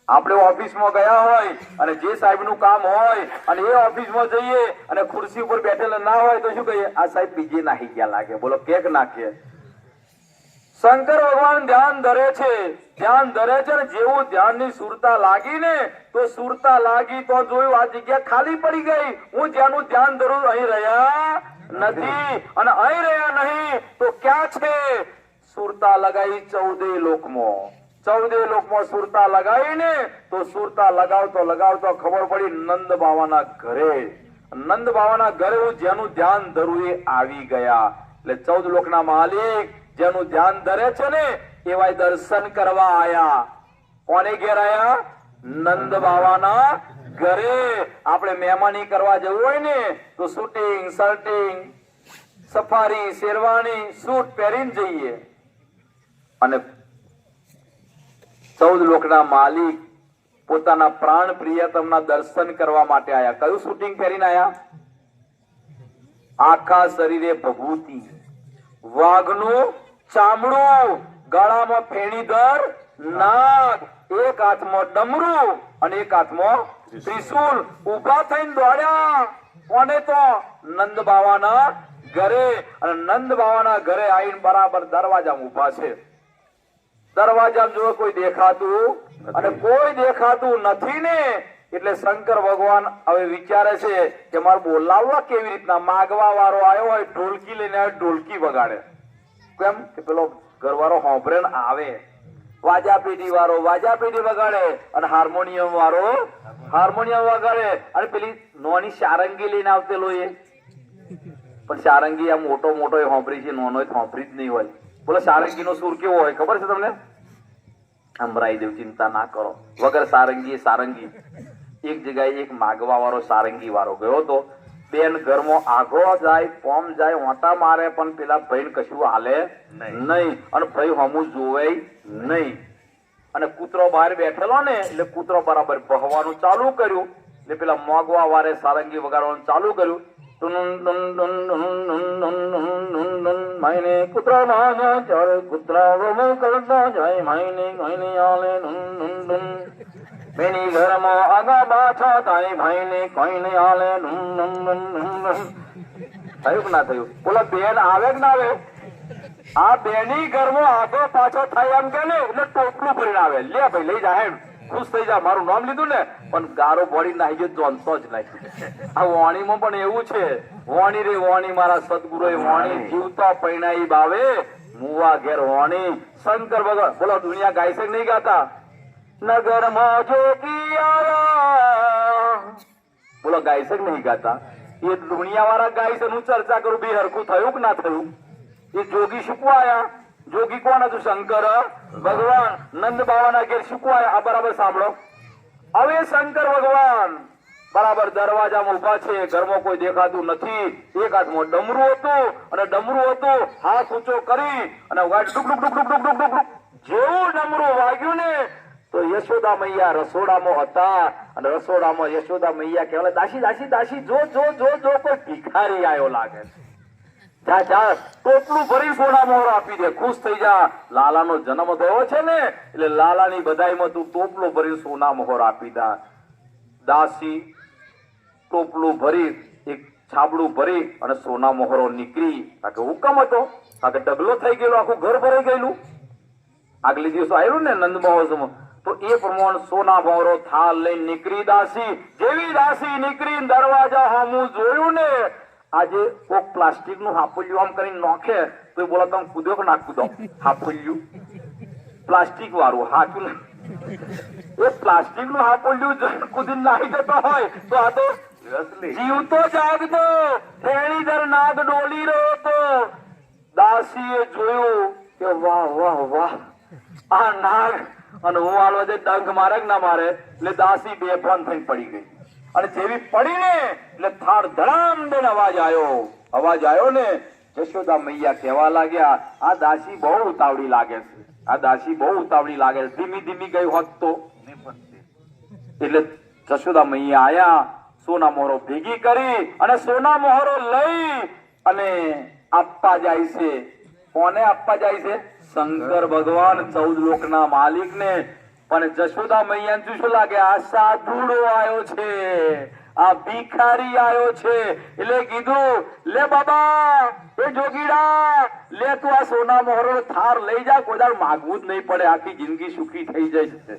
આપણે ઓફિસમાં ગયા હોય અને જે સાહેબ નું કામ હોય અને એ ઓફિસમાં જઈએ અને ખુરશી ઉપર બેઠેલા ના હોય તો શું કહીએ? આ સાહેબ બીજે નાહી ગયા લાગે. બોલો કેક નાખીએ. શંકર ભગવાન ધ્યાન ધરે છે ને જેવું ધ્યાનની સુરતા લાગી ને તો સુરતા લાગી તો જોયું આ જગ્યા ખાલી પડી ગઈ. હું જ્યાંનું ધ્યાન ધરું અહીં રહ્યા નથી અને અહીં રહ્યા નહીં તો ક્યાં છે? સુરતા લગાઈ 14 લોકમાં. 14 લોકમાં સુરતા લગાવીને તો સુરતા લગાવતો ખબર પડી નંદ બાવાના ઘરે. નંદ બાવાના ઘરે હું જેનું ધ્યાન ધરું એ આવી ગયા. એટલે 14 લોકના માલિક જેનું ધ્યાન ધરે છે ને એવા દર્શન કરવા આયા. કોને ઘેર આયા? નંદ બાવાના ઘરે. આપણે મહેમાની કરવા જવું હોય ને તો શૂટિંગ શર્ટિંગ સફારી શેરવાની સૂટ પહેરીને જઈએ. અને 14 લોકના માલિક પોતાના પ્રાણ પ્રિયતમના દર્શન કરવા માટે આયા. કયું શૂટિંગ પહેરીને આયા? આખા શરીરે ભભૂતિ, વાઘનું ચામડું, ગળામાં ફેણીધર નાગ, એક હાથમાં ડમરું અને એક હાથમાં ત્રિશૂલ. ઉભા થઈને દોડ્યા કોને? તો નંદ બાવાના ઘરે. અને નંદ બાવાના ઘરે આવીને બરાબર દરવાજામાં ઉભા છે. દરવાજામાં જો કોઈ દેખાતું અને કોઈ દેખાતું નથી ને એટલે શંકર ભગવાન હવે વિચારે છે કે મારે બોલાવવા કેવી રીતના? માગવા વાળો આવ્યો હોય ઢોલકી લઈને આવે, ઢોલકી વગાડે. કેમ કે પેલો ઘરવાળો હોંભરે ને આવે. વાજા પેઢી વાળો વાજા પેઢી વગાડે અને હાર્મોનિયમ વાળો હાર્મોનિયમ વગાડે. અને પેલી નોની સારંગી લઈને આવતેલો એ પણ સારંગી આ મોટો મોટો એ હોંભરી છે, નોનો હોંભરી જ નહીં હોય. બોલો સારંગી નો સુર કેવો હોય ખબર છે તમને? અમરાઈ દેવ ચિંતા ના કરો. વગર સારંગી સારંગી. એક જગ્યાએ એક માગવા વાળો સારંગી વાળો ગયો તો બેન ઘરમાં આગો જાય પોમ જાય ઓટા મારે પણ પેલા ભાઈ કશું હાલે નહીં અને ભાઈ હમું જોવે નહીં. અને કૂતરો બહાર બેઠેલો ને એટલે કૂતરો બરાબર ભહવાનું ચાલુ કર્યું. એટલે પેલા મોગવા વાળે સારંગી વગાડવાનું ચાલુ કર્યું. માઈને કૂતરા માને ચારે કૂતરા વમો કરતા જાય માઈને માઈને આલે મેની ઘરમાં આગા બાછા તાઈ ભાઈને કોઈને આલે થયું કે ના થયું? બોલો બેન આવે કે ના આવે? આ બેની ઘરમાં આગો પાછો થાય એમ કે ને એટલે ટોપલું ભરીને આવે. લે ભાઈ લઈ જાય ખુશ થઈ જા. મારું નામ લીધું ને પણ ગારો બોડી નાહી ગયો જોનતો જ નહીં. આ વાણીમાં પણ એવું છે. વાણી રે વાણી મારા સદગુરુ વાણી જીવતા પૈણાઈ બાવે મુવા ઘેર વાણી. શંકર ભગવાન બોલો દુનિયા ગાય છે નહીં ગાતા? નગરમાં જોગી આયા. બોલો ગાય છે નહીં ગાતા? એ દુનિયા વાળા ગાય છે. હું ચર્ચા કરું બે હરખું થયું કે ના થયું? એ જોગી શીખવાયા. જોગી કોણ હતું? શંકર ભગવાન. નંદ બાવાના ઘેર શીખવાયા. આ બરાબર સાંભળો. હવે શંકર ભગવાન બરાબર દરવાજામાં ઉભા છે. ઘરમાં કોઈ દેખાતું નથી. એક હાથમાં ડમરું હતું અને ડમરું હતું હાથ ઊંચો કરી અને જેવું ડમરું વાગ્યું ને તો યશોદા મૈયા રસોડામાં હતા. અને રસોડામાં યશોદા મૈયા કહેવાય દાસી દાસી દાસી જો જો જો જો કોઈ ભિખારી આવ્યો લાગે. જા જા ટોપલું ભરી સોના મોહર આપી દે. ખુશ થઈ જા. લાલાનો જન્મ થયો છે ને એટલે લાલાની બધાઈમાં તું ટોપલું ભરી સોના મોહર આપી દા. દાસી ટોપલું ભરી એક છાબડું ભરી અને સોના મોહરો નીકળી. કારણ કે હુકમ હતો. કારણ કે ડગલો થઈ ગયેલો, આખું ઘર ભરાઈ ગયેલું. આગલી દિવસ આવ્યું ને નંદ મહોત્સવમાં તો એ પ્રમાણે સોના મોહરો થાળ લઈને નીકળી દાસી. જેવી દાસી નીકળી દરવાજા સામું જોયું ને આજે કોક પ્લાસ્ટિક નું હાપુલ્યું આમ કરીને નોખે તો એ બોલો તમે કૂદ્યો કે ના કૂદો? હાપુલ્યું પ્લાસ્ટિક વાળું હાચું એ પ્લાસ્ટિક નું હાપુલ્યું કૂદીને નાહી જતો હોય તો આ તો જીવતો જાગતો ફેણીધર નાગ ડોલી રહ્યો હતો. દાસીએ જોયું કે વાહ વાહ વાહ આ નાગ અને હું આલો જે ડંખ મારે કે ના મારે એટલે દાસી બેભાન થઈને પડી ગઈ. અને જેવી પડી ને એટલે થાળ ધડામ દઈને અવાજ આવ્યો ને યશોદા મૈયા કહેવા લાગ્યા આ દાસી બહુ ઉતાવળી લાગે છે. આ દાસી બહુ ઉતાવળી લાગે છે. ધીમી ધીમી ગઈ હોત તો. એટલે યશોદા મૈયા આયા. સોના મોહરો ભેગી કરી અને સોના મોહરો લઈ અને આપવા જાય છે. કોને આપવા જાય છે? શંકર ભગવાન 14 લોકના માલિક ને. પણ જશોદા મૈયા શું લાગે? આ સાધુડો આવ્યો છે આ ભિખારી આવ્યો છે. એટલે કીધું, લે બાબા એ જોગીડા, લે તું આ સોના મોહરો થાર લઈ જા, કોઈ દાડ માગવું જ નહીં પડે, આખી જિંદગી સુખી થઈ જાય.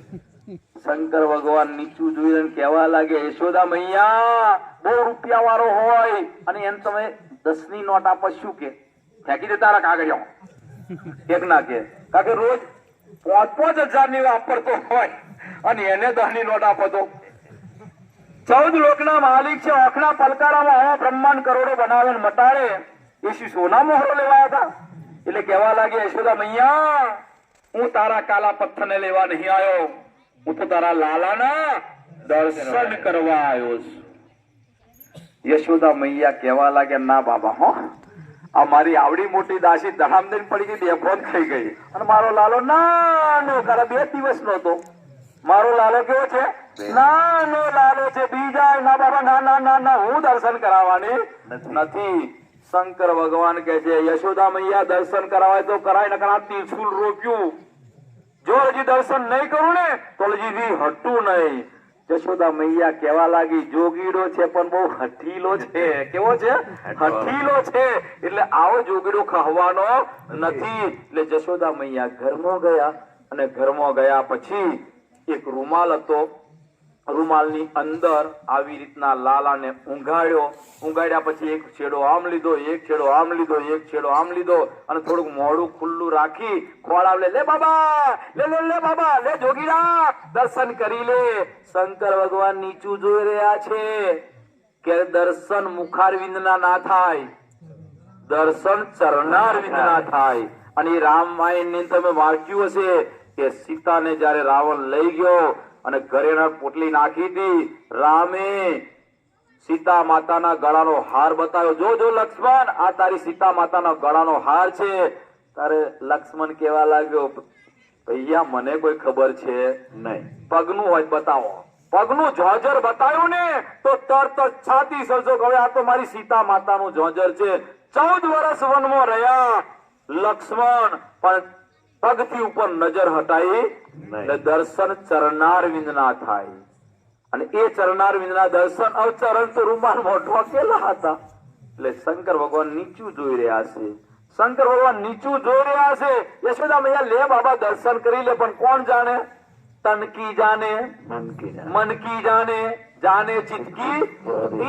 શંકર ભગવાન નીચું જોઈને કહેવા લાગે, યશોદા મૈયા બહુ રૂપિયા વાળો હોય અને એમ તમે 10 ની નોટ આપો, શું કે ફેંકી દે તારા કાગળિયા? એક ના કે કારણ કે રોજ 5,000 ની વાપરતો હોય અને એને 10 ની નોટ આપો તો 14 લોકના માલિક છે. ઓખના પલકારામાં આવા બ્રહ્માંડ કરોડો બનાવે ને મટાડે, એ શું સોના મોહરો લેવાયા હતા? એટલે કહેવા લાગે, યશોદા મૈયા હું તારા કાલા પથ્થરને લેવા નહીં આવ્યો, હું તો તારા લાલાના દર્શન કરવા આવ્યો છું. યશોદા મૈયા કહેવા લાગે, ના બાબા હો, આ મારી આવડી મોટી દાસી ધડામદીન પડી ગઈ, બેફોન થઈ ગઈ અને મારો લાલો નાનો કાલા 2 દિવસનો હતો. મારો લાલો કેવો છે? નાનો લાલો છે. બીજા ના બાબા, ના ના ના ના, હું દર્શન કરાવવાની નથી. શંકર ભગવાન કહે છે, યશોદા મૈયા દર્શન કરાવાય તો કરાય, નકર આ ત્રિશુલ રોપ્યું, જો હજી દર્શન નહીં કરું ને તો હજી હટું નહીં. યશોદા મૈયા કહેવા લાગી, જોગીડો છે પણ બહુ હઠીલો છે. કેવો છે? હઠીલો છે. એટલે આવો જોગીડો ખહવાનો નથી. એટલે યશોદા મૈયા ઘરમાં ગયા અને ઘરમાં ગયા પછી એક રૂમાલ હતો, રૂમાલની અંદર આવી રીતના લાલાને ઊંઘાડ્યો. ઊંઘાડ્યા પછી એક છેડો આમ લીધો, એક છેડો આમ લીધો, એક છેડો આમ લીધો અને થોડુંક મોઢું ખુલ્લું રાખી ખોળાવલે, લે બાબા, લે બાબા, લે જોગીડા, દર્શન કરી લે. શંકર ભગવાન નીચું જોઈ રહ્યા છે કે દર્શન મુખારવિંદના ના થાય, દર્શન ચરણારવિંદના થાય. અને એ રામાયણ ની તમે વાંચ્યું હશે કે સીતાને જયારે રાવણ લઈ ગયો અને ઘરેણા પોટલી નાખી હતી, રામે સીતા માતાના ગળાનો હાર બતાવ્યો, જો જો લક્ષ્મણ, આ તારી સીતા માતાના ગળાનો હાર છે. તારે લક્ષ્મણ કહેવા લાગ્યો, ભૈયા મને કોઈ ખબર છે નહીં, પગનું હોય બતાવો. પગનું જોજર બતાવ્યું ને તો તરત છાતી સરસો, હવે આ તો મારી સીતા માતાનું જોજર છે. 14 વર્ષ વનમાં રહ્યા લક્ષ્મણ, પણ પગથી ઉપર નજર હટાઈ એટલે દર્શન ચરણારવિંદ ના થાય. અને એ ચરણારવિંદ ના દર્શન અવચરણ તો રૂમાલમાં ઢોકેલા હતા. એટલે શંકર ભગવાન નીચું જોઈ રહ્યા છે. શંકર ભગવાન નીચું જોઈ રહ્યા છે. યશોદા મૈયા, લે બાબા દર્શન કરી લે, પણ કોણ જાણે? તનકી જાને, मन की जाने, जाने चित की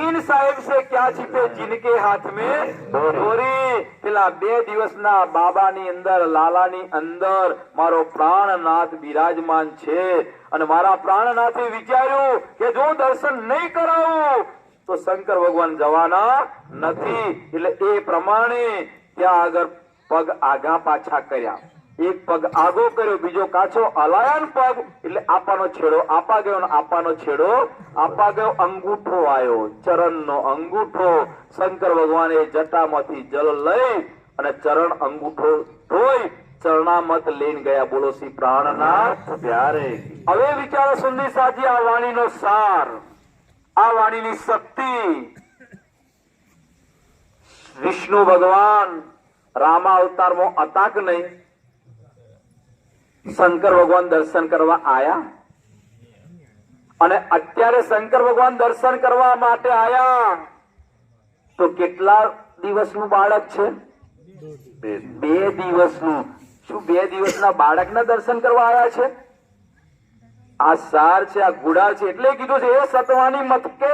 इन साहेब से क्या छिपे जिनके हाथ में डोरी. પેલા 2 દિવસના બાબાની અંદર, લાલાની અંદર મારો પ્રાણનાથ બિરાજમાન છે અને મારા પ્રાણનાથે વિચાર્યું કે જો દર્શન નહીં કરાવું તો શંકર ભગવાન જવાના નથી. એટલે એ પ્રમાણે ત્યાં આગળ પગ આગા પાછા કર્યા. એક પગ આગો કર્યો, બીજો કાચો હલાયાન પગ, એટલે આપાનો છેડો આપા ગયો, આપાનો છેડો આપા ગયો. અંગૂઠો આવ્યો, ચરણનો અંગૂઠો. શંકર ભગવાને જટામાંથી જલ લઈ અને ચરણ અંગૂઠો ધોઈ ચરણામત લઈને ગયા. બોલો શ્રી પ્રાણનાથ પ્યારે. હવે વિચારો સુંદી સાજી, આ વાણીનો સાર, આ વાણીની શક્તિ. વિષ્ણુ ભગવાન રામા અવતારમાં હતા કે નહીં? શંકર ભગવાન દર્શન કરવા આયા અને અત્યારે શંકર ભગવાન દર્શન કરવા માટે આયા તો કેટલા દિવસનું બાળક છે? 2 દિવસનું. શું 2 દિવસના બાળકના દર્શન કરવા આયા છે? આ સાર છે, આ ગુડા છે. એટલે કીધું છે, એ સતવાની મતકે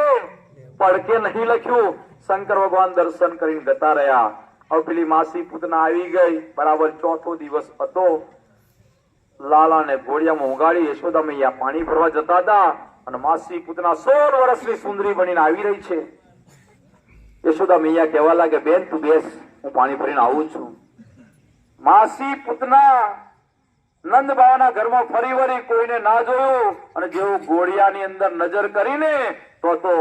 પડકે નહીં લખ્યું. શંકર ભગવાન દર્શન કરીને જતા રહ્યા. હવે પેલી માસી પૂતના આવી ગઈ, બરાબર 4થો દિવસ હતો. લાલાને ઘોડિયામાં ઉગાડી યશોદા મૈયા પાણી ભરવા જતા હતા અને માસી પૂતના 16 વર્ષની સુંદરી બનીને આવી રહી છે. યશોદા મૈયા કહેવા લાગે, બેન તું બેસ, હું પાણી ભરીને આવું છું. માસી પૂતના નંદ બાવાના ઘરમાં ફરી વળી કોઈને ના જોયું અને જેવું ઘોડિયાની અંદર નજર કરીને તો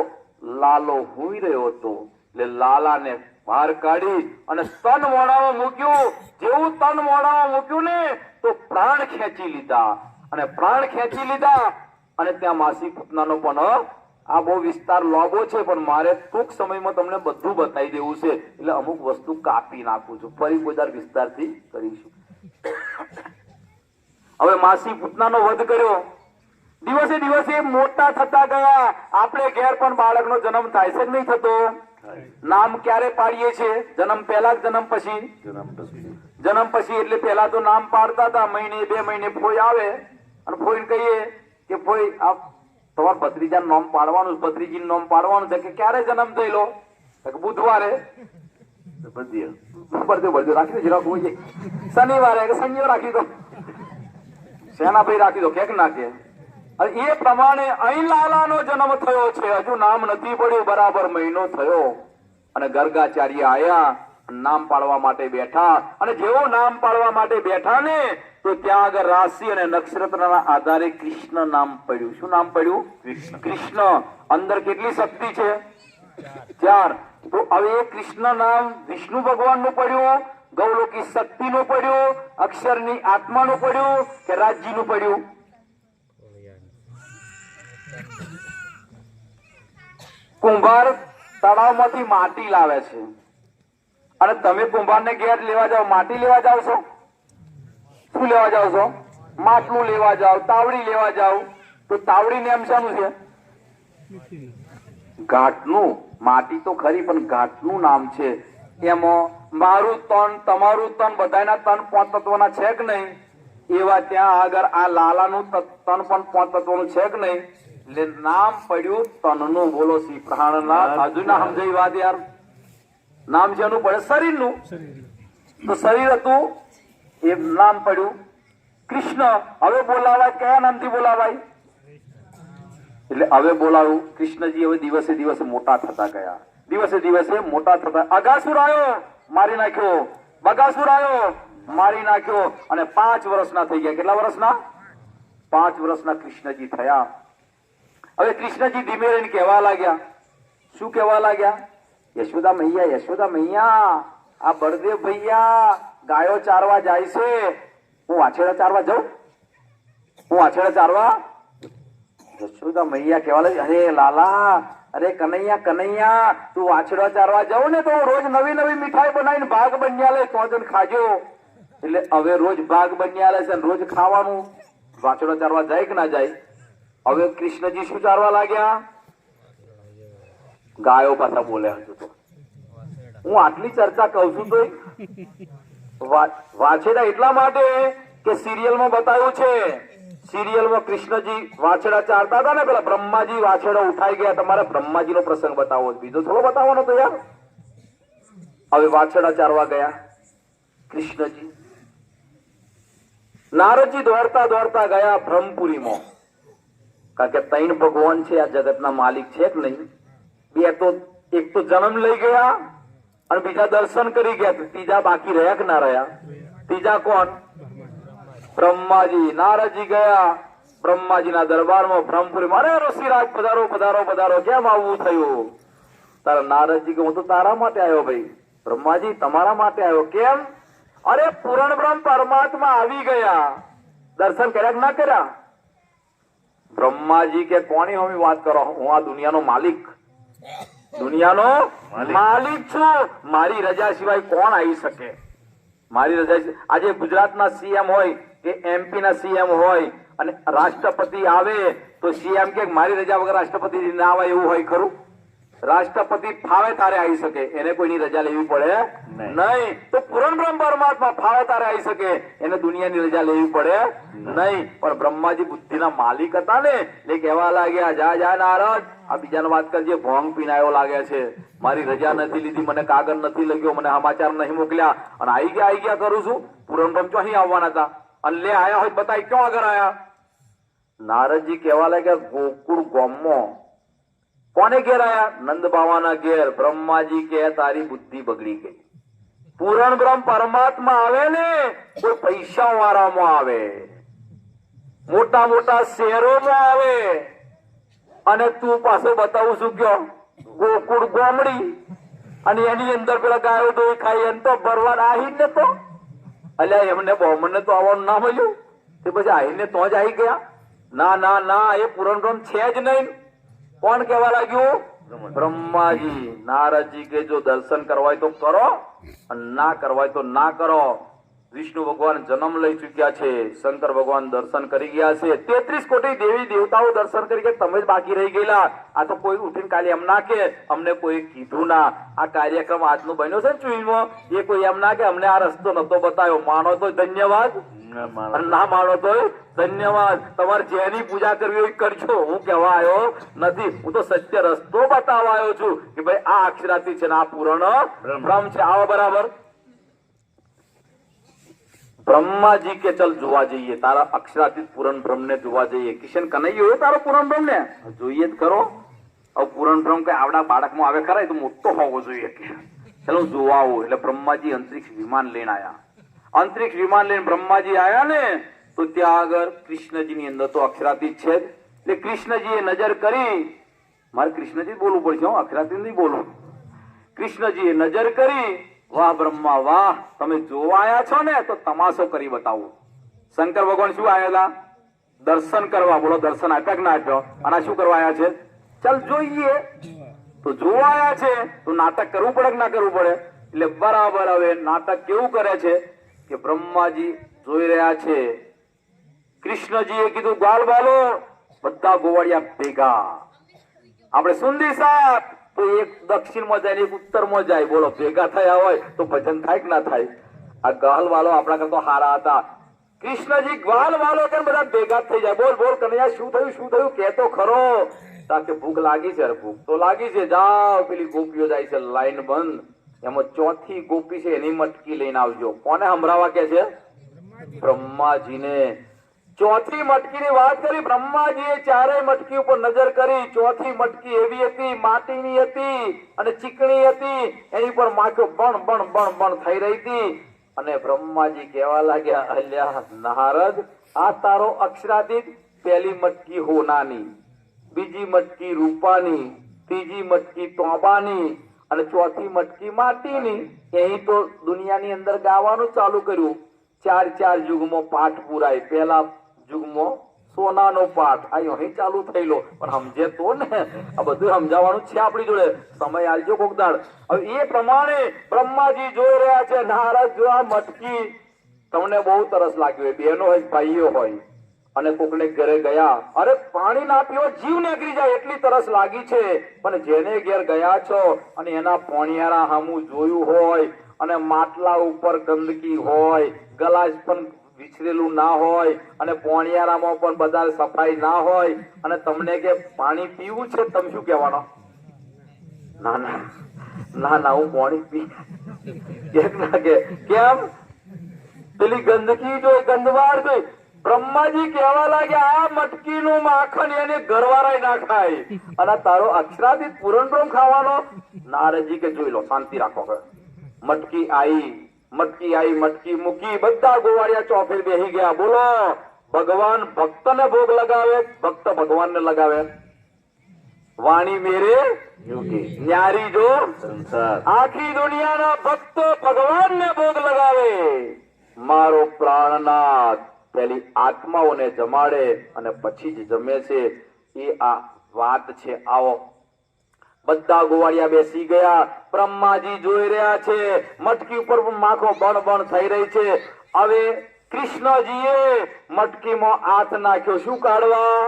લાલો હુઈ રહ્યો હતો. એટલે લાલાને બહાર કાઢી અને તન મોઢામાં મૂક્યું. જેવું તન મોઢામાં મૂક્યું ને તો પ્રાણ ખેંચી લીધા અને પ્રાણ ખેંચી લીધા. અને ત્યાં માસી પૂતનાનો પણ આ બહુ વિસ્તાર લાંબો છે, પણ મારે ટૂંક સમયમાં તમને બધું બતાવી દેવું છે, એટલે અમુક વસ્તુ કાપી નાખું છું, ફરી કોઈ વિસ્તારથી કરીશું. હવે માસી પૂતનાનો વધ કર્યો. દિવસે દિવસે મોટા થતા ગયા. આપણે ઘેર પણ બાળકનો જન્મ થાય છે કે નહીં થતો? નામ ક્યારે પાડીએ છીએ? જન્મ પહેલા કે જન્મ પછી? જન્મ પછી. એટલે પહેલા તો નામ પાડતા હતા, મહિને 2 મહિને ફોઈ આવે અને ફોઈને કહીએ કે ફોઈ આ તમારા ભત્રીજાનું નામ પાડવાનું, ભત્રીજીનું નામ પાડવાનું છે. કે ક્યારે જન્મ થયેલો? કે બુધવારે. બળદો રાખી દો જરા કોઈ. શનિવારે કે શનિવારે રાખી દો. શેના ભાઈ રાખી દો કે ના કે. એ પ્રમાણે અહીં લાલાનો જન્મ થયો છે. હજુ નામ નથી પડ્યું, બરાબર મહિનો થયો અને ગર્ગાચાર્ય આયા, નામ પાડવા માટે બેઠા. અને જેવો નામ પાડવા માટે બેઠા ને તો ત્યાં આગળ રાશિ અને નક્ષત્રના આધારે કૃષ્ણ નામ પડ્યું. શું નામ પડ્યું? કૃષ્ણ. અંદર કેટલી શક્તિ છે? 4. તો હવે એ કૃષ્ણ નામ વિષ્ણુ ભગવાનનું પડ્યું, ગૌલોકી શક્તિનું પડ્યું, અક્ષરની આત્માનું પડ્યું કે રાજ્યનું પડ્યું? કુંભાર તળાવમાંથી માટી લાવે છે અને તમે કુંભારને ઘેર લેવા જાઓ, માટી લેવા જાવ છો? શું લેવા જાવ છો? માટલું લેવા જાવ, તાવડી લેવા જાવ. તો તાવડીને એમ શાનું છે? ઘાટનું. માટી તો ખરી પણ ઘાટનું નામ છે. એમાં મારું તન, તમારું તન, બધાના તન 5 તત્વના છે કે નહીં? એવા ત્યાં આગળ આ લાલાનું તન પણ 5 તત્વનું છે કે નહીં? એટલે નામ પડ્યું તનનું. બોલો શ્રી પ્રાણનાથ. હજુ ના સમજાઈ વાત યાર. નામ જેનું પડે શરીરનું. તો શરીર હતું એ નામ પડ્યું કૃષ્ણ. હવે બોલાવાય કયા નામથી બોલાવાય? એટલે હવે બોલાવું કૃષ્ણજી. હવે દિવસે દિવસે મોટા થતા ગયા, દિવસે દિવસે મોટા થતા. અગાસુર આવ્યો, મારી નાખ્યો. બગાસુર આવ્યો, મારી નાખ્યો. અને 5 વર્ષના થઈ ગયા. કેટલા વર્ષના? 5 વર્ષના કૃષ્ણજી થયા. હવે કૃષ્ણજી ધીમે રહીને કહેવા લાગ્યા. શું કહેવા લાગ્યા? યશોદા મૈયા, યશોદા મૈયા, આ બળદેવ ભૈયા ગાયો ચારવા જાય છે, હું વાછેડા ચારવા જાઉં? હું વાછેડા ચારવા? યશોદા મૈયા કહેવા લાગી, અરે લાલા, અરે કનૈયા કનૈયા, તું વાછેડા ચારવા જાઉં ને તો રોજ નવી નવી મીઠાઈ બનાવીને ભાગ બન્યા લે, તો જન ખાજો. એટલે હવે રોજ ભાગ બન્યા લે છે, રોજ ખાવાનું. વાછેડા ચારવા જાય કે ના જાય? હવે કૃષ્ણજી શું ચારવા લાગ્યા? ગાયો પાછા બોલ્યા. હજુ તો હું આટલી ચર્ચા કઉ છું તો વાછેડા એટલા માટે કે સિરિયલમાં બતાવ્યું છે. સિરિયલમાં કૃષ્ણજી વાછેડા ચારતા હતા ને, પેલા બ્રહ્માજી વાછેડા ઉઠાઈ ગયા. તમારે બ્રહ્માજીનો પ્રસંગ બતાવો, બીજો થોડો બતાવવાનો તો યાર. હવે વાછેડા ચારવા ગયા કૃષ્ણજી. નારદજી દોડતા દોડતા ગયા બ્રહ્મપુરીમાં. કારણ કે 3 ભગવાન છે આ જગતના માલિક છે કે નહીં? એક તો જન્મ લઈ ગયા અને બીજા દર્શન કરી ગયા. ત્રીજા બાકી રહ્યા કે ના રહ્યા? ત્રીજા કોણ? બ્રહ્માજી. નારદજી ગયા બ્રહ્માજીના દરબારમાં બ્રહ્મપુરીમાં. અરે ઋષિરાજ પધારો પધારો પધારો, કેમ આવવું થયું? તારા નારદજી કે હું તો તારા માટે આવ્યો ભાઈ. બ્રહ્માજી તમારા માટે આવ્યો. કેમ? અરે પૂર્ણ બ્રહ્મ પરમાત્મા આવી ગયા. દર્શન કર્યા કે ના કર્યા? બ્રહ્માજી કે કોની હોમી વાત કરો? હું આ દુનિયાનો માલિક, દુનિયાનો માલિક છું. મારી રજા સિવાય કોણ આવી શકે? મારી રજા. આજે ગુજરાતના સીએમ હોય કે એમપી ના સીએમ હોય અને રાષ્ટ્રપતિ આવે તો સીએમ કે મારી રજા વગર રાષ્ટ્રપતિ ના આવે એવું હોય ખરું? રાષ્ટ્રપતિ ફાવે તારે આવી શકે, એને કોઈની રજા લેવી પડે નહીં. તો પૂર્ણ બ્રહ્મ પરમાત્મા ફાવે તારે આવી શકે, એને દુનિયાની રજા લેવી પડે નહીં. પણ બ્રહ્માજી બુદ્ધિના માલિક હતા ને, એટલે કહેવા લાગ્યા, જા જા નારદ, આ બીજાને વાત કરજે, ભોંગ પીનાયો લાગે છે, મારી રજા નથી લીધી, મને કાગળ નથી લખ્યો, મને સમાચાર નહીં મોકલ્યા અને આવી ગયા કરું છું. પૂર્ણ બ્રહ્મ તો અહીં આવવાના હતા અને લે આયા હોય બતાવી ક્યાં આગળ આયા? નારદજી કહેવા લાગ્યા ગોકુળ ગામમાં. કોને ઘેર આયા? નંદ બાવાના ઘેર. બ્રહ્માજી કે તારી બુદ્ધિ બગડી ગઈ. પૂર્ણ બ્રહ્મ પરમાત્મા આવે ને કોઈ પૈસા વાળામાં આવે, મોટા મોટા શહેરોમાં આવે અને તું પાછો બતાવું છું કયો ગોકુળ ગોમડી અને એની અંદર પેલા ગાયો દોઈ ખાઈ એમ તો ભરવા આહીને તો અલ્યા એમને બહુમને તો આવવાનું ના મળ્યું તે પછી આહીને તો જ આવી ગયા. ના ના ના, એ પૂર્ણ બ્રહ્મ છે જ નહીં. કોણ કહેવા લાગ્યું? બ્રહ્માજી. નારદજી કે જો દર્શન કરવાય તો કરો અને ના કરવાય તો ના કરો. વિષ્ણુ ભગવાન જન્મ લઈ ચુક્યા છે, શંકર ભગવાન દર્શન કરી ગયા છે, 33 કોટી દેવી દેવતાઓ દર્શન કરી ગયા, તમે જ બાકી રહી ગયેલા. આ તો કોઈ ઉઠીને કાલે એમ ના કે અમને કોઈ કીધું ના. આ કાર્યક્રમ આજનો બન્યો છે ને ચૂઈમાં, એ કોઈ એમ ના કે અમને આ રસ્તો નતો બતાવ્યો. માનો તો ધન્યવાદ, ના માનો તો ધન્યવાદ. તમારે જેની પૂજા કરવી હોય કરજો, હું કહેવા આવ્યો નથી. હું તો સત્ય રસ્તો બતાવવા આવ્યો છું કે ભાઈ આ અક્ષરાતી છે ને આ પૂરણ બ્રહ્મ છે. આવો બરાબર. બ્રહ્માજી કે ચલ જોવા જઈએ, તારા અક્ષરાતીત પૂરણ બ્રહ્મ ને જોવા જઈએ. કિશન કનૈયો તારો પૂરણ બ્રહ્મ ને જોઈએ જ ખરો. હવે પૂરણ બ્રહ્મ કઈ આવડા બાળકમાં આવે ખરા, એ તો મોટો હોવો જોઈએ. ચાલો જોવા આવો. એટલે બ્રહ્માજી અંતરિક્ષ વિમાન લઈને આયા. અંતરિક્ષ વિમાન લઈને બ્રહ્માજી આયા ને તો ત્યાં આગળ કૃષ્ણજી ની અંદર તો અક્ષરાતીત છે. એટલે કૃષ્ણજીએ નજર કરી, મારે કૃષ્ણજી બોલવું પડશે, હું અક્ષરાતીત નહીં બોલું. કૃષ્ણજીએ નજર કરી, વાહ બ્રહ્મા વાહ, તમે જોવા આયા છો ને તો તમાશો કરી બતાવો. શંકર ભગવાન શું આયેલા? દર્શન કરવા. બોલો દર્શન આપ્યા કે ના આપ્યો? અને શું કરવા આયા છે? ચાલ જોઈએ. તો જોવા આયા છે તો નાટક કરવું પડે કે ના કરવું પડે? એટલે બરાબર. હવે નાટક કેવું કરે છે કે બ્રહ્માજી જોઈ રહ્યા છે. કૃષ્ણજીએ કીધું ગ્વાલ બાલો બધા ગોવાળિયા ભેગા. આપણે સુંદી સાપ તો એક દક્ષિણમાં જાય એક ઉત્તરમાં જાય. બોલો ભેગા થયા હોય તો ભજન થાય કે ના થાય? આ ગહલ વાલો આપણા કરતા હારા હતા. કૃષ્ણજી ગ્વાલ વાલો કે બધા ભેગા થઈ જાય. બોલ બોલ કનૈયા શું થયું શું થયું કેતો ખરો. તાકે ભૂખ લાગી છે. ભૂખ તો લાગી છે. જાઓ પેલી ગોપીઓ જાય છે લાઈન બંધ. એમાં ચોથી ગોપી છે એની મટકી લઈને આવજો. કોને સંભળાવા કે છે? બ્રહ્માજીને. ચોથી મટકીની વાત કરી. બ્રહ્માજીએ ચારેય મટકી ઉપર નજર કરી. ચોથી મટકી એવી હતી, માટીની હતી અને ચીકણી હતી. એની પર માખીઓ બણ બણ બણ બણ થઈ રહી હતી. અને બ્રહ્માજી કહેવા લાગ્યા, અલ્યા નારદ, આ તારો અક્ષરાતીત. પહેલી મટકી હોનાની, બીજી મટકી રૂપાની, ત્રીજી મટકી તોબાની અને ચોથી મટકી માટીની. અહીં તો દુનિયાની અંદર ગાવાનું ચાલુ કર્યું. ચાર ચાર યુગમાં પાઠ પુરાય. પહેલા યુગમાં સોનાનો પાઠ અહીં ચાલુ થયેલો. પણ સમજે તો ને, આ બધું સમજાવવાનું છે આપણી જોડે. સમય આલજો કોક દાડ. હવે એ પ્રમાણે બ્રહ્માજી જોઈ રહ્યા છે. નારદ જો આ મટકી, તમને બહુ તરસ લાગ્યો હોય, બહેનો હોય ભાઈઓ હોય અને કોકને ઘરે ગયા, અરે પાણી ના પીવો જીવ નીકળી જાય એટલી તરસ લાગી છે. પણ જેને ઘેર ગયા છો અને એના પોણિયારા સામું જોયું હોય અને માટલા ઉપર ગંદકી હોય, ગલાસ પણ વિછરેલું ના હોય અને પોણિયારામાં પણ બધા સફાઈ ના હોય અને તમને કે પાણી પીવું છે, તમે શું કહેવાનો? ના ના ના ના હું પાણી પી ના કે કેમ? પેલી ગંદકી જોઈ, ગંદવાડ જોઈ. બ્રહ્માજી કહેવા લાગ્યા, આ મટકી નું માખણ એને ઘરવાળા ના ખાય અને તારો અક્ષરાતીત પૂરણ બ્રહ્મ ખાવાનો? નારદજી કે જોઈ લો, શાંતિ રાખો. મટકી આઈ, મટકી મૂકી. બધા ગોવાળિયા ચોફે બેસી ગયા. બોલો ભગવાન ભક્ત ને ભોગ લગાવે, ભક્ત ભગવાન ને લગાવે. વાણી મેરે ન્યારી જો સંસાર. આખી દુનિયાના ભક્તો ભગવાન ને ભોગ લગાવે. મારો પ્રાણનાથ પેલી આત્માઓને જમાડે અને પછી જ જમે છે. એ આ વાત છે. આવો બધા ગોવાળિયા બેસી ગયા. બ્રહ્માજી જોઈ રહ્યા છે. મટકી ઉપર પણ માખો બણ બણ થઈ રહી છે. હવે કૃષ્ણજીએ મટકીમાં હાથ નાખ્યો. શું કાઢવા?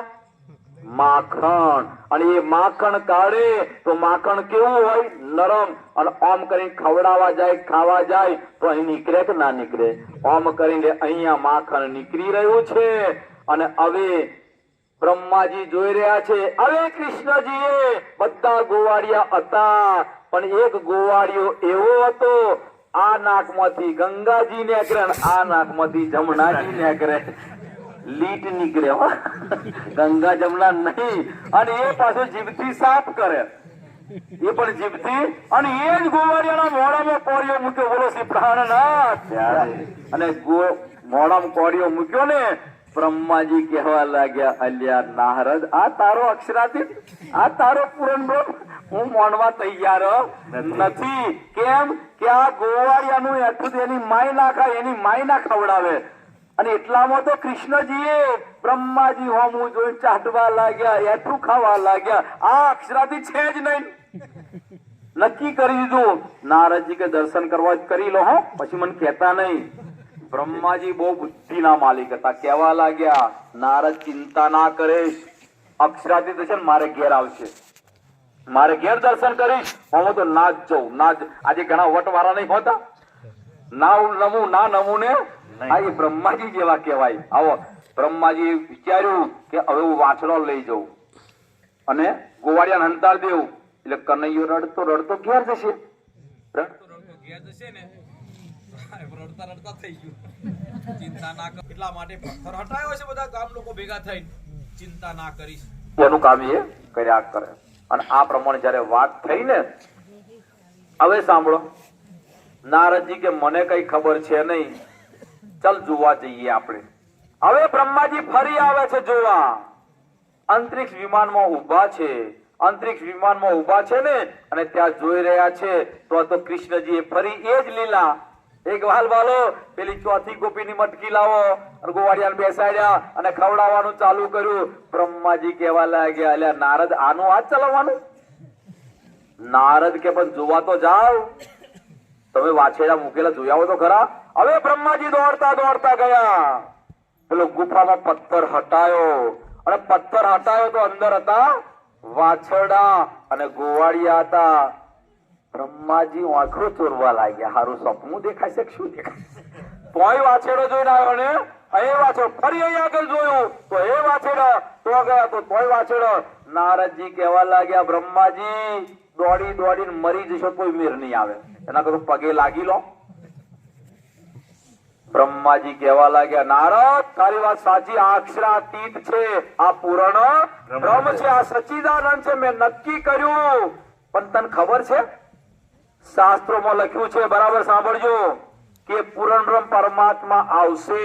માખણ. અને એ માખણ કાઢે તો માખણ કેવું હોય? નરમ. અને ઓમ કરીને ખવડાવવા જાય, ખાવા જાય તો અહીં નીકળે કે ના નીકળે? ઓમ કરીને અહીંયા માખણ નીકળી રહ્યું છે. અને હવે બ્રહ્માજી જોઈ રહ્યા છે. હવે કૃષ્ણજીએ બધા ગોવાળિયા હતા પણ એક ગોવાળિયો એવો હતો, આ નાકમાંથી ગંગાજી નીકળે આ નાકમાંથી જમનાજી નીકળે. લીટ નીકળે હો, ગંગા જમના નહીં. અને એ પાછું જીભથી સાફ કરે. એ પણ જીભથી. અને એ જ ગોવાળિયાના મોઢામાં કોળિયો મૂક્યો. બોલો શ્રી પ્રાણનાથ. અને મોઢામાં કોળિયો મૂક્યો ને બ્રહ્માજી કહેવા લાગ્યા, અલ્યા નારદ, આ તારો અક્ષરાતીત, આ તારો પૂરણ બ્રહ્મ હું માનવા તૈયાર નથી. કેમ કે આ ગોવાળિયાનું એઠું એની માય ના ખાય, એની માય ના ખવડાવે. અને એટલામાં તો કૃષ્ણજીએ બ્રહ્માજી હોમું જોઈને ચાટવા લાગ્યા, એઠું ખાવા લાગ્યા. આ અક્ષરાતીત છે જ નહીં. નક્કી કરી દીધું. નારદજી કે દર્શન કરવા જ કરી લો હો, પછી મને કહેતા નહીં. બ્રહ્માજી બહુ બુદ્ધિના માલિક હતા. કહેવા લાગ્યા, નારદ ચિંતા ના કરીશ, અક્ષરાથી તો છે ને મારે ઘેર આવશે, મારે ઘેર દર્શન કરીશ. હું તો ના જ જાઉં, ના જ. આજે ઘણા વટવાળા નહીં હોતા, ના નમું ને આ એ બ્રહ્માજી જેવા કહેવાય. આવો બ્રહ્માજી વિચાર્યું કે હવે હું વાછડો લઈ જાઉં અને ગોવાળિયાને હંતાર દેવું, એટલે કનૈયો રડતો રડતો ઘેર જશે. રડતા રડતા થઈ ગયું. ચિંતા ના કર, એટલા માટે પથ્થર હટાયો છે બધા ગામ લોકો ભેગા થઈને. ચિંતા ના કરીશ, એનું કામ એ કર્યા કરે. અને આ પ્રમાણે જયારે વાત થઈ ને, હવે સાંભળો, નારદજી કે મને કઈ ખબર છે નહીં, ચાલ જોવા જઈએ આપણે. હવે બ્રહ્માજી ફરી આવે છે જોવા. અંતરિક્ષ વિમાનમાં ઉભા છે, અંતરિક્ષ વિમાનમાં ઉભા છે ને, અને ત્યાં જોઈ રહ્યા છે તો કૃષ્ણજીએ ફરી એ જ લીલા. એક વાલ વાલો પેલી ચોથી ગોપીની મટકી લાવો, અને ગોવાળિયાને બેસાડ્યા અને ખવડાવવાનું ચાલુ કર્યું. બ્રહ્માજી કહેવા લાગ્યા, અલ્યા નારદ આનું હાથ ચલાવવાનું? નારદ કે પણ જોવા તો જાઓ, તમે વાછેડા મૂકેલા જોયા હોય તો ખરા. હવે બ્રહ્માજી દોડતા દોડતા ગયા, પેલો ગુફામાં પથ્થર હટાયો, અને પથ્થર હટાયો તો અંદર હતા વાછરડા અને ગોવાળિયા હતા. બ્રહ્માજી આંખો ચોરવા લાગ્યા, હારું સપનું દેખાય છે શું દેખાય? તોય વાછેડો જોઈને આવ્યો ને, એ વાછેડો ફરી અહીં આગળ જોયું તો એ વાછેડો, તો ગયા તો તોય વાછેડો. નારદજી કહેવા લાગ્યા, બ્રહ્માજી દોડી દોડીને મરી જશો કોઈ મેર નહીં આવે, એના કરતા પગે લાગી લો. બ્રહ્માજી કહેવા લાગ્યા, નારદ તારી વાત સાચી, આ અક્ષરાતીત છે, આ પૂર્ણ બ્રહ્મ છે, આ સચ્ચિદાનંદ છે, મેં નક્કી કર્યું. પણ તને ખબર છે શાસ્ત્રોમાં લખ્યું છે, બરાબર સાંભળજો, કે પૂર્ણ બ્રહ્મ પરમાત્મા આવશે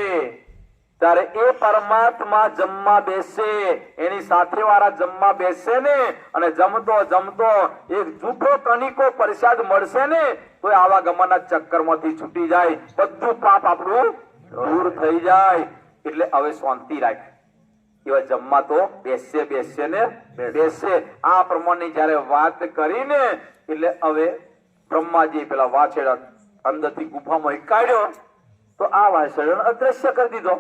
ત્યારે એ પરમાત્મા જમવા બેસશે, એની સાથે વાળા જમવા બેસશે ને, અને જમતો જમતો એક જૂઠો કણિકો પ્રસાદ મળશે ને, તો આવા ગમનના ચક્કરમાંથી છૂટી જાય, બધું પાપ આપણું દૂર થઈ જાય. એટલે હવે શાંતિ રાખ. એવા જમવા તો બેસશે બેસશે ને બેસશે. આ પ્રમાણે જયારે વાત કરીને, એટલે હવે બ્રહ્માજી પેલા વાછેડા અંદરથી ગુફામાં કાઢ્યો તો આ વાછેડાને અદ્રશ્ય કરી દીધો.